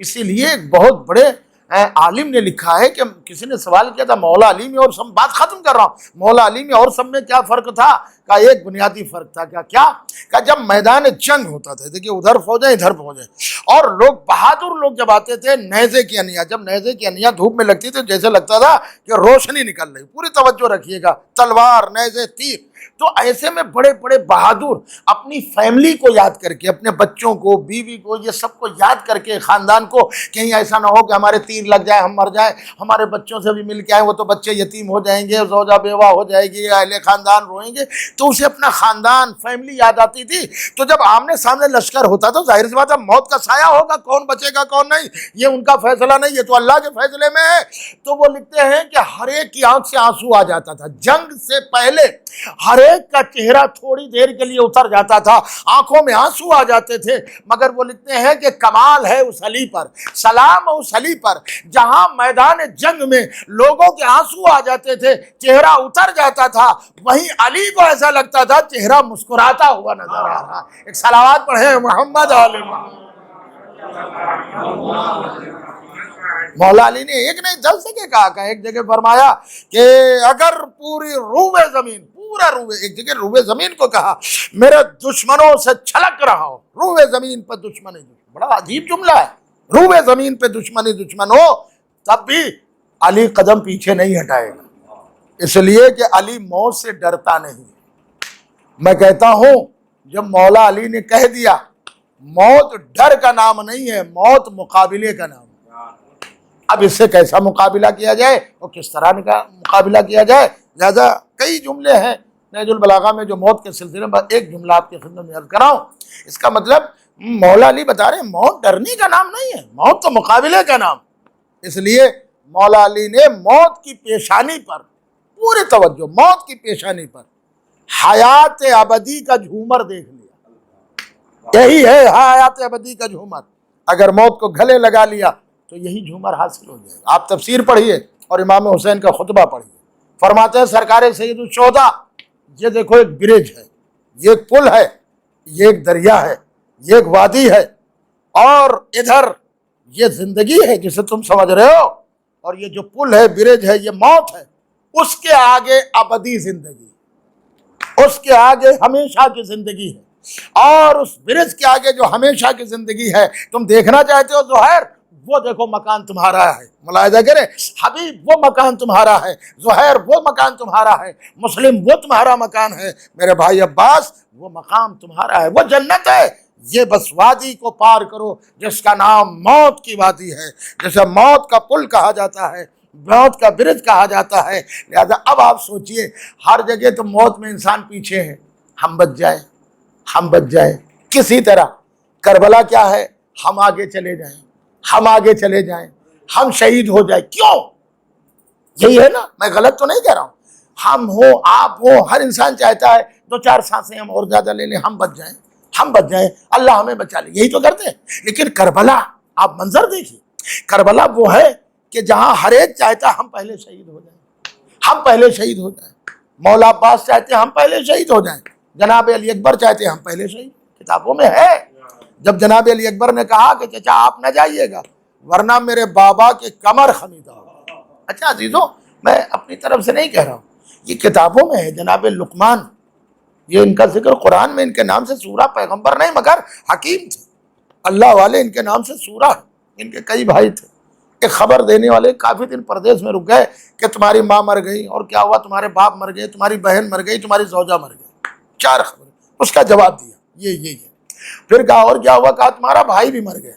A: اسی لیے ایک بہت بڑے عالم نے لکھا ہے کہ کسی نے سوال کیا تھا مولا علی میں اور سب، بات ختم کر رہا ہوں، مولا علی میں اور سب میں کیا فرق تھا؟ کہ ایک بنیادی فرق تھا. کیا کہ جب میدان جنگ ہوتا تھا، دیکھیے ادھر فوجیں ادھر فوجیں، اور لوگ بہادر لوگ جب آتے تھے نیزے کی انیا، جب نیزے کی انیا دھوپ میں لگتی تھی جیسے لگتا تھا کہ روشنی نکل رہی. پوری توجہ رکھیے گا، تلوار، نیزے، تیر. تو ایسے میں بڑے بڑے بہادر اپنی فیملی کو یاد کر کے، اپنے بچوں کو، بیوی کو، یہ سب کو یاد کر کے، خاندان کو، کہیں ایسا نہ ہو کہ ہمارے تیر لگ جائے، ہم مر جائیں، ہمارے بچوں سے بھی مل کے آئیں، وہ تو بچے یتیم ہو جائیں گے، زوجہ بیوہ ہو جائے گی، اہل خاندان روئیں گے. تو اسے اپنا خاندان، فیملی یاد آتی تھی. تو جب آمنے سامنے لشکر ہوتا تو ظاہر سی بات ہے موت کا سایہ ہوگا، کون بچے گا کون نہیں، یہ ان کا فیصلہ نہیں، یہ تو اللہ کے فیصلے میں ہے. تو وہ لکھتے ہیں کہ ہر ایک کی آنکھ سے آنسو آ جاتا تھا. جنگ سے پہلے ہر ایک کا چہرہ تھوڑی دیر کے لیے اتر جاتا تھا، آنکھوں میں آنسو آ جاتے تھے. مگر وہ لکھتے ہیں کہ کمال ہے اس علی پر، سلام اس علی پر، جہاں میدان جنگ میں لوگوں کے آنسو آ جاتے تھے، چہرہ اتر جاتا تھا، وہیں علی کو ایسا لگتا تھا چہرہ مسکراتا ہوا نظر آ رہا. ایک صلوات پڑھیں محمد علیہ. مولا علی نے ایک نہیں 10 جگہ کہا کہ ایک جگہ فرمایا کہ اگر پوری روح زمین، پورا روح، ایک جگہ روح زمین کو کہا میرے دشمنوں سے چھلک رہا ہو، روح زمین پر دشمنی. بڑا عجیب جملہ ہے، روح زمین پہ دشمنی دشمن ہو تب بھی علی قدم پیچھے نہیں ہٹائے گا، اس لیے کہ علی موت سے ڈرتا نہیں. میں کہتا ہوں جب مولا علی نے کہہ دیا موت ڈر کا نام نہیں ہے، موت مقابلے کا نام ہے. اب اس سے کیسا مقابلہ کیا جائے اور کس طرح کا مقابلہ کیا جائے؟ لہذا کئی جملے ہیں نہج البلاغہ میں جو موت کے سلسلے میں، ایک جملہ آپ کی خدمت میں عرض کراؤں. اس کا مطلب مولا علی بتا رہے ہیں موت ڈرنے کا نام نہیں ہے، موت تو مقابلے کا نام. اس لیے مولا علی نے موت کی پیشانی پر پوری توجہ، موت کی پیشانی پر حیات ابدی کا جھومر دیکھ لیا. یہی ہے حیات ابدی کا جھومر. اگر موت کو گلے لگا لیا تو یہی جھومر حاصل ہو جائے گا. آپ تفسیر پڑھیے اور امام حسین کا خطبہ پڑھیے. فرماتے ہیں سرکار سید الشہداء، یہ دیکھو ایک برج ہے، یہ ایک پل ہے، یہ ایک دریا ہے، یہ ایک وادی ہے، اور ادھر یہ زندگی ہے جسے تم سمجھ رہے ہو، اور یہ جو پل ہے، برج ہے، یہ موت ہے. اس کے آگے ابدی زندگی، اس کے آگے ہمیشہ کی زندگی ہے. اور اس برج کے آگے جو ہمیشہ کی زندگی ہے، تم دیکھنا چاہتے ہو زہیر، وہ دیکھو مکان تمہارا ہے. ملاحظہ کریں، حبیب وہ مکان تمہارا ہے، زہیر وہ مکان تمہارا ہے، مسلم وہ تمہارا مکان ہے، میرے بھائی عباس وہ مقام تمہارا ہے، وہ جنت ہے. یہ بس وادی کو پار کرو جس کا نام موت کی وادی ہے، جسے موت کا پل کہا جاتا ہے، موت کا برج کہا جاتا ہے. لہذا اب آپ سوچئے، ہر جگہ تو موت میں انسان پیچھے ہے، ہم بچ جائیں، ہم بچ جائیں کسی طرح. کربلا کیا ہے؟ ہم آگے چلے جائیں، ہم آگے چلے جائیں، ہم شہید ہو جائیں. کیوں؟ یہی ہے نا، میں غلط تو نہیں کہہ رہا ہوں. ہم ہو، آپ ہو، ہر انسان چاہتا ہے 2-4 سانسیں ہم اور زیادہ لے لیں، ہم بچ جائیں، ہم بچ جائیں، اللہ ہمیں بچا لے. یہی تو کرتے ہیں. لیکن کربلا آپ منظر دیکھیے، کربلا وہ ہے کہ جہاں ہر ایک چاہتا ہم پہلے شہید ہو جائیں، ہم پہلے شہید ہو جائیں. مولا عباس چاہتے ہیں ہم پہلے شہید ہو جائیں، جناب علی اکبر چاہتے ہیں ہم پہلے شہید. کتابوں میں ہے. جب جناب علی اکبر نے کہا کہ چچا آپ نہ جائیے گا ورنہ میرے بابا کی کمر خمیدہ ہوگا. اچھا عزیزوں، میں اپنی طرف سے نہیں کہہ رہا ہوں، یہ کتابوں میں ہے. جناب لقمان، یہ ان کا ذکر قرآن میں، ان کے نام سے سورہ، پیغمبر نہیں مگر حکیم تھے، اللہ والے، ان کے نام سے سورہ. ان کے کئی بھائی تھے. ایک خبر دینے والے کافی دن پردیس میں رک گئے کہ تمہاری ماں مر گئی، اور کیا ہوا، تمہارے باپ مر گئے، تمہاری بہن مر گئی، تمہاری زوجہ مر گئی. 4 خبریں. اس کا جواب دیا یہ. پھر کہا اور کیا ہوا، کہا تمہارا بھائی بھی مر گیا،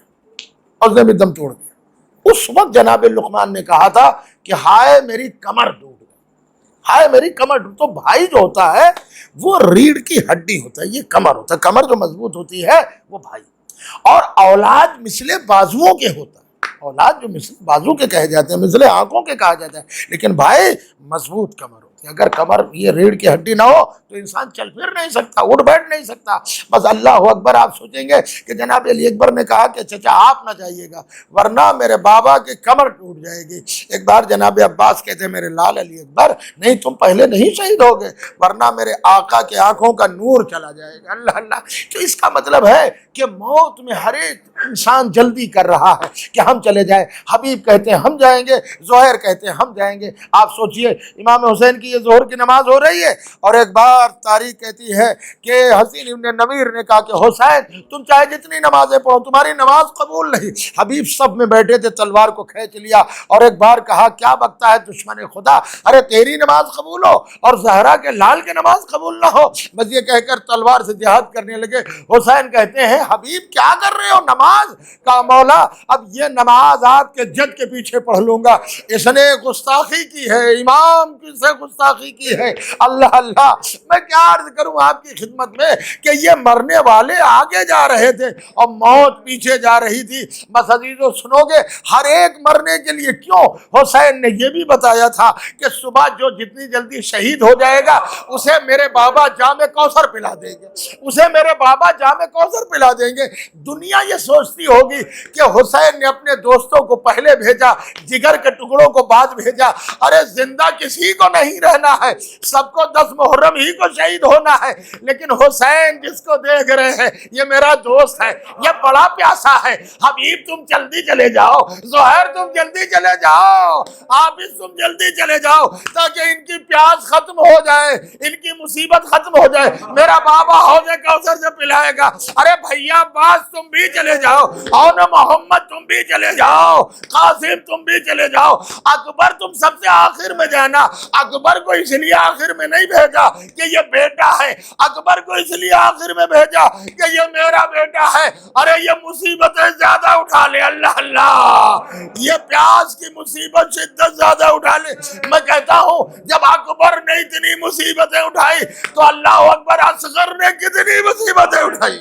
A: اس نے بھی دم توڑ دیا. اس وقت جناب لقمان نے کہا تھا کہ ہائے میری کمر ٹوٹ گئی، ہائے میری کمر ٹوٹ. تو بھائی جو ہوتا ہے وہ ریڑھ کی ہڈی ہوتا ہے، یہ کمر ہوتا ہے. کمر جو مضبوط ہوتی ہے وہ بھائی. اور اولاد مثل بازوؤں کے ہوتا ہے. اولاد جو مثل بازو کے کہے جاتے ہیں، مثل آنکھوں کے کہا جاتا ہے، لیکن بھائی مضبوط کمر ہوتا ہے. کہ اگر کمر یہ ریڑھ کی ہڈی نہ ہو تو انسان چل پھر نہیں سکتا، اٹھ بیٹھ نہیں سکتا۔ بس اللہ اکبر آپ سوچیں گے کہ جناب علی اکبر نے کہا کہ چچا آپ نہ جائیے گا ورنہ میرے بابا کی کمر ٹوٹ جائے گی۔ ایک بار جناب عباس کہتے ہیں میرے لال علی اکبر نہیں، تم پہلے نہیں شہید ہوگے ورنہ میرے آقا کے آنکھوں کا نور چلا جائے گا۔ اللہ اللہ، تو اس کا مطلب ہے کہ موت میں ہر ایک انسان جلدی کر رہا ہے کہ ہم چلے جائیں۔ حبیب کہتے ہیں ہم جائیں گے، زہیر کہتے ہیں ہم جائیں گے۔ آپ سوچئے امام حسین کی یہ ظہر کی نماز ہو رہی ہے اور ایک بار تاریخ کہتی ہے کہ حسین ابن نمیر نے کہا کہ حسین تم چاہے جتنی نمازیں پڑھو تمہاری نماز قبول نہیں۔ حبیب سب میں بیٹھے تھے، تلوار کو کھینچ لیا اور ایک بار کہا کیا بکتا ہے دشمن خدا، ارے تیری نماز قبول ہو اور زہرا کے لال کی نماز قبول نہ ہو۔ بس یہ کہہ کر تلوار سے جہاد کرنے لگے۔ حسین کہتے ہیں حبیب کیا کر رہے ہو؟ نماز کا مولا اب یہ نماز آپ کے جد کے پیچھے پڑھ لوں گا، اس نے گستاخی کی ہے، امام کی سے گستاخی کی ہے۔ اللہ اللہ، میں کیا عرض کروں آپ کی خدمت میں کہ یہ مرنے والے آگے جا رہے تھے اور موت پیچھے جا رہی تھی۔ بس عزیزو سنو گے، ہر ایک مرنے کے لیے کیوں حسین نے یہ بھی بتایا تھا کہ صبح جو جتنی جلدی شہید ہو جائے گا اسے میرے بابا جام کوثر پلا دیں گے، اسے میرے بابا جام کوثر پلا دیں گے۔ دنیا یہ سوچتی ہوگی کہ حسین نے اپنے دوستوں کو پہلے بھیجا، جگر کے ٹکڑوں کو بعد بھیجا۔ ارے زندہ کسی کو نہیں رہنا ہے، سب کو 10 محرم ہی کو شہید ہونا ہے، لیکن حسین جس کو دیکھ رہے ہیں یہ میرا دوست ہے، یہ بڑا پیاسا ہے۔ حبیب تم جلدی چلے جاؤ، زہیر تم جلدی چلے جاؤ، حافظ تم جلدی چلے جاؤ تاکہ ان کی پیاس ختم ہو جائے، ان کی مصیبت ختم ہو جائے، میرا بابا حوض کوثر سے پلائے گا۔ ارے بھیا باز تم بھی چلے جاؤ، اور محمد تم بھی چلے جاؤ، قاسم تم بھی چلے جاؤ، اکبر تم سب سے آخر میں جانا۔ اکبر کو اس لیے آخر میں نہیں بھیجا کہ یہ بیٹا ہے، اکبر کو اس لیے آخر میں بھیجا کہ یہ میرا بیٹا ہے۔ ارے یہ مصیبتیں زیادہ اٹھا لے، اللہ اللہ، یہ پیاس کی مصیبت شدت زیادہ اٹھا لے۔ میں کہتا ہوں جب اکبر نے اتنی مصیبتیں اٹھائی تو اللہ اکبر اصغر نے کتنی مصیبتیں اٹھائی۔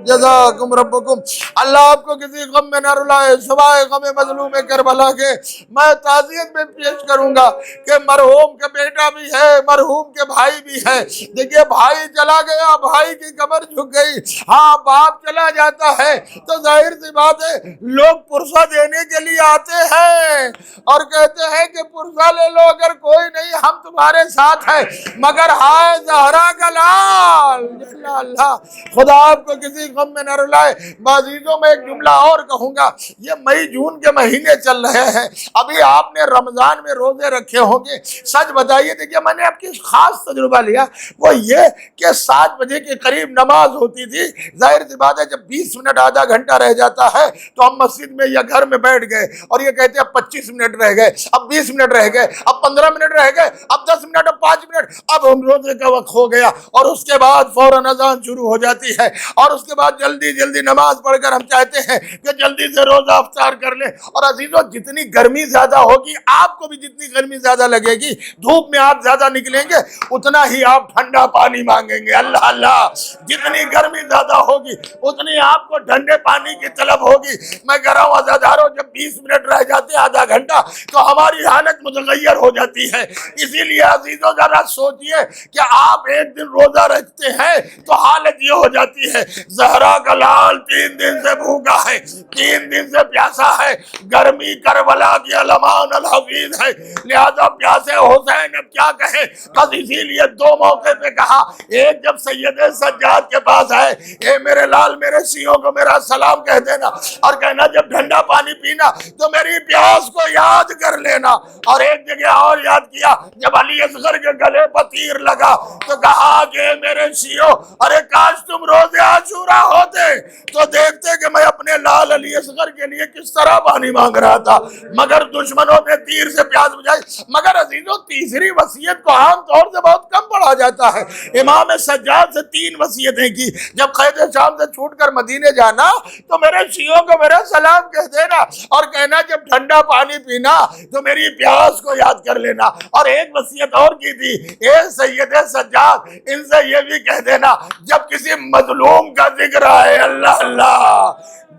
A: جزاکم ربکم، اللہ آپ کو کسی غم میں نہ رلائے سوائے غم مظلوم کربلا کے۔ میں تعزیت میں پیش کروں گا کہ مرحوم کا بیٹا بھی ہے، مرحوم کے بھائی بھی ہے۔ دیکھیے بھائی چلا گیا، بھائی کی کمر جھک گئی۔ ہاں باپ چلا جاتا ہے تو ظاہر سی بات ہے لوگ پرسہ دینے کے لیے آتے ہیں اور کہتے ہیں کہ پرسہ لے لو، اگر کوئی نہیں ہم تمہارے ساتھ ہیں، مگر ہائے زہرا کا لال، اللہ اللہ، خدا آپ کو کسی غم میں نہ رلائے۔ عزیزوں میں ایک جملہ اور کہوں گا، یہ مئی جون کے مہینے چل رہے ہیں، ابھی آپ نے رمضان میں روزے رکھے ہوں گے، سچ بتائیے دیکھیے میں نے آپ کی خاص تجربہ لیا وہ یہ کہ 7 بجے کے قریب نماز ہوتی تھی، ظاہر سی بات ہے جب 20 منٹ آدھا گھنٹہ رہ جاتا ہے تو ہم مسجد میں یا گھر میں بیٹھ گئے اور یہ کہتے ہیں اب 25 منٹ رہ گئے، اب 20 منٹ رہ گئے، اب 15 منٹ رہ گئے، اب 10 منٹ، اب 5 منٹ، اب ہم روزے کا وقت ہو گیا اور اس کے بعد فوراً اذان شروع ہو جاتی ہے اور اس کے بعد جلدی جلدی نماز پڑھ کر ہم چاہتے ہیں کہ جلدی سے روزہ افطار کر لیں۔ اور عزیزو جتنی گرمی زیادہ ہوگی، آپ کو بھی جتنی گرمی زیادہ لگے گی، دھوپ میں آپ زیادہ نکلیں گے اتنا ہی آپ ٹھنڈا پانی مانگیں گے، اللہ اللہ، جتنی گرمی زیادہ ہوگی اتنی آپ کو ٹھنڈے پانی کی طلب ہوگی۔ میں کہہ رہا ہوں عزادارو جب 20 منٹ رہ جاتے آدھا گھنٹہ تو ہماری حالت متغیر ہو جاتی ہے۔ اسی لیے عزیزو ذرا سوچئے کہ آپ ایک دن روزہ رکھتے ہیں تو حالت یہ ہو جاتی ہے زہرا کا لال 3 دن سے بھوکا ہے، 3 دن سے پیاسا ہے، گرمی کربلا کی علمان الحفیظ ہے، لہذا پیاسے حسین اب کیا کہیں۔ بس اسی لیے 2 موقع پہ کہا، ایک جب سید سجاد کے پاس آئے، اے میرے لال میرے شیعوں کو میرا سلام کہہ دینا اور کہنا جب ٹھنڈا پانی پینا تو میری پیاس کو یاد کر لینا۔ اور ایک جگہ اور یاد کیا جب علی اصغر کے گلے پر تیر لگا تو کہا کہ میرے شیعوں ارے کاش تم روزے عاشورا ہوتے تو دیکھتے کہ میں اپنے لال علی اصغر کے لیے کس طرح پانی مانگ رہا تھا، مگر دشمنوں نے تیر سے پیاس بجھائی۔ مگر عزیزوں تیسری وصیت کو عام طور سے بہت کم پڑھا جاتا ہے۔ امام سجاد سے 3 وصیتیں کی، جب قید شام سے چھوٹ کر مدینے جانا تو میرے شیعوں کو میرا سلام کہہ دینا اور کہنا جب ٹھنڈا پانی پینا تو میری پیاس کو یاد کر لینا۔ اور ایک وصیت اور کی تھی، اے سید سجاد ان سے یہ بھی کہہ دینا جب کسی مظلوم کا ذکر آئے، اللہ اللہ،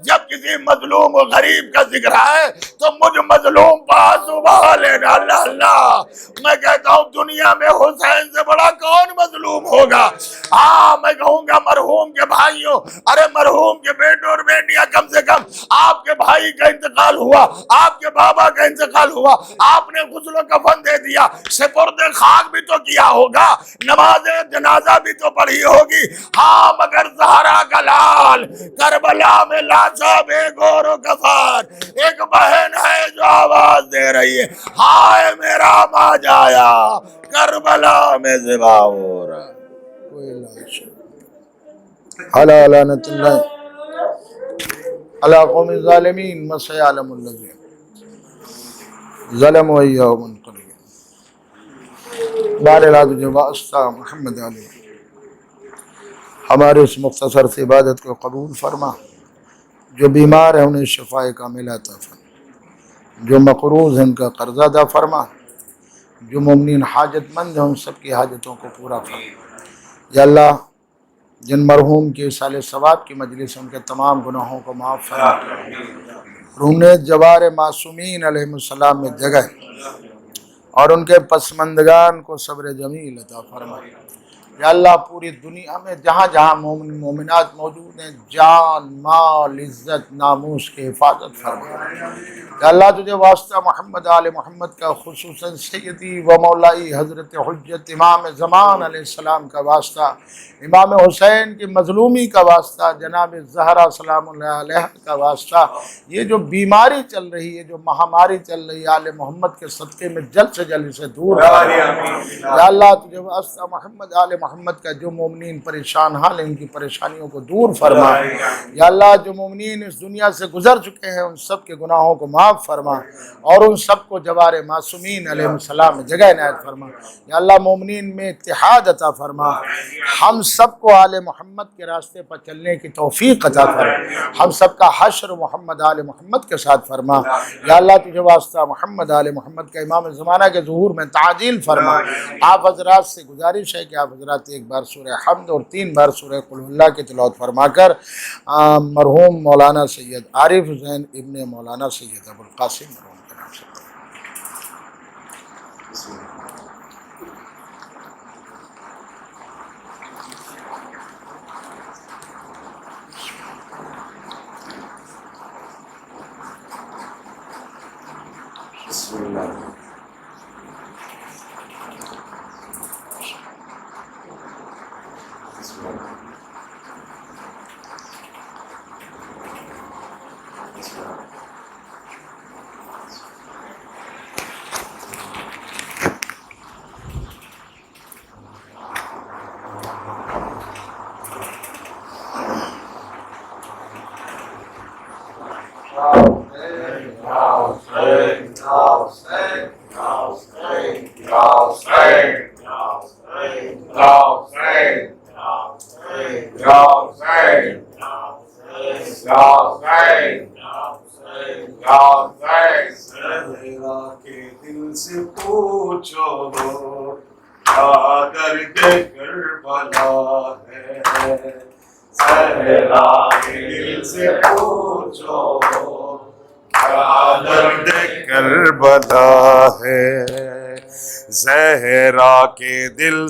A: جب کسی مظلوم مظلوم و غریب کا ذکر ہے تو مجھ مظلوم پر آنسو بہا لینا۔ اللہ اللہ، میں کہتا ہوں دنیا میں حسین سے بڑا کون مظلوم ہوگا؟ ہاں میں کہوں گا مرحوم کے بھائیوں، ارے مرحوم کے بیٹوں اور بیٹیاں، کم سے کم آپ کے بھائی کا انتقال ہوا، آپ کے بابا کا انتقال ہوا، آپ نے غسل و کفن دے دیا، سپرد خاک بھی تو کیا ہوگا، نماز جنازہ بھی تو پڑھی ہوگی۔ ہاں مگر زہرا کا لال کربلا میں لاشا بے گور و کفار، ایک بہن ہے جو آواز دے رہی ہے، ہائے میرا ماں جایا کربلا میں ذبح ہو رہا کوئی لاش علی لعنت اللہ علی قوم الظالمین وسيعلم الذين ظلموا ایہم منقلبون۔ بہرحال تجھے واسطہ محمد علیہ ہمارے اس مختصر سی عبادت کو قبول فرما، جو بیمار ہیں انہیں شفاء کاملہ عطا فرما، جو مقروض ہیں ان کا قرض ادا فرما، جو مومنین حاجت مند ہیں ان سب کی حاجتوں کو پورا فرما۔ یا اللہ جن مرحوم کے سال ثواب کی مجلس ان کے تمام گناہوں کو معاف فرما، رومنے جوار معصومین علیہ السلام میں جگہ اور ان کے پسماندگان کو صبر جمیل عطا فرما۔ یا اللہ پوری دنیا میں جہاں جہاں مومن مومنات موجود ہیں جان مال عزت ناموس کی حفاظت فرما۔ یا اللہ تجھے واسطہ محمد آل محمد کا، خصوصاً سیدی و مولائی حضرت حجت امام زمان علیہ السلام کا واسطہ، امام حسین کی مظلومی کا واسطہ، جناب زہرا سلام اللہ علیہ کا واسطہ، یہ جو بیماری چل رہی ہے، جو مہاماری چل رہی ہے، آل محمد کے صدقے میں جلد سے جلد سے دور فرما۔ یا اللہ تجھے واسطہ محمد آل محمد کا، جو مومنین پریشان حال ہیں ان کی پریشانیوں کو دور فرما۔ یا اللہ جو مومنین اس دنیا سے گزر چکے ہیں ان سب کے گناہوں کو معاف فرما اور ان سب کو جوار معصومین علیہ السلام میں جگہ عنایت فرما۔ یا اللہ مومنین میں اتحاد عطا فرما، ہم سب کو آل محمد کے راستے پر چلنے کی توفیق عطا فرما، ہم سب کا حشر محمد آل محمد کے ساتھ فرما۔ یا اللہ تجھے واسطہ محمد آل محمد کا امام زمانہ کے ظہور میں تعجیل فرما۔ آپ حضرات سے گزارش ہے کہ آپ حضرات ایک بار سورہ حمد اور 3 بار سورہ قل اللہ کی تلاوت فرما کر مرحوم مولانا سید عارف حسین ابن مولانا سید ابو القاسم مرحوم کے نام سے بسم اللہ۔ کربلا ہے، زہرا کے دل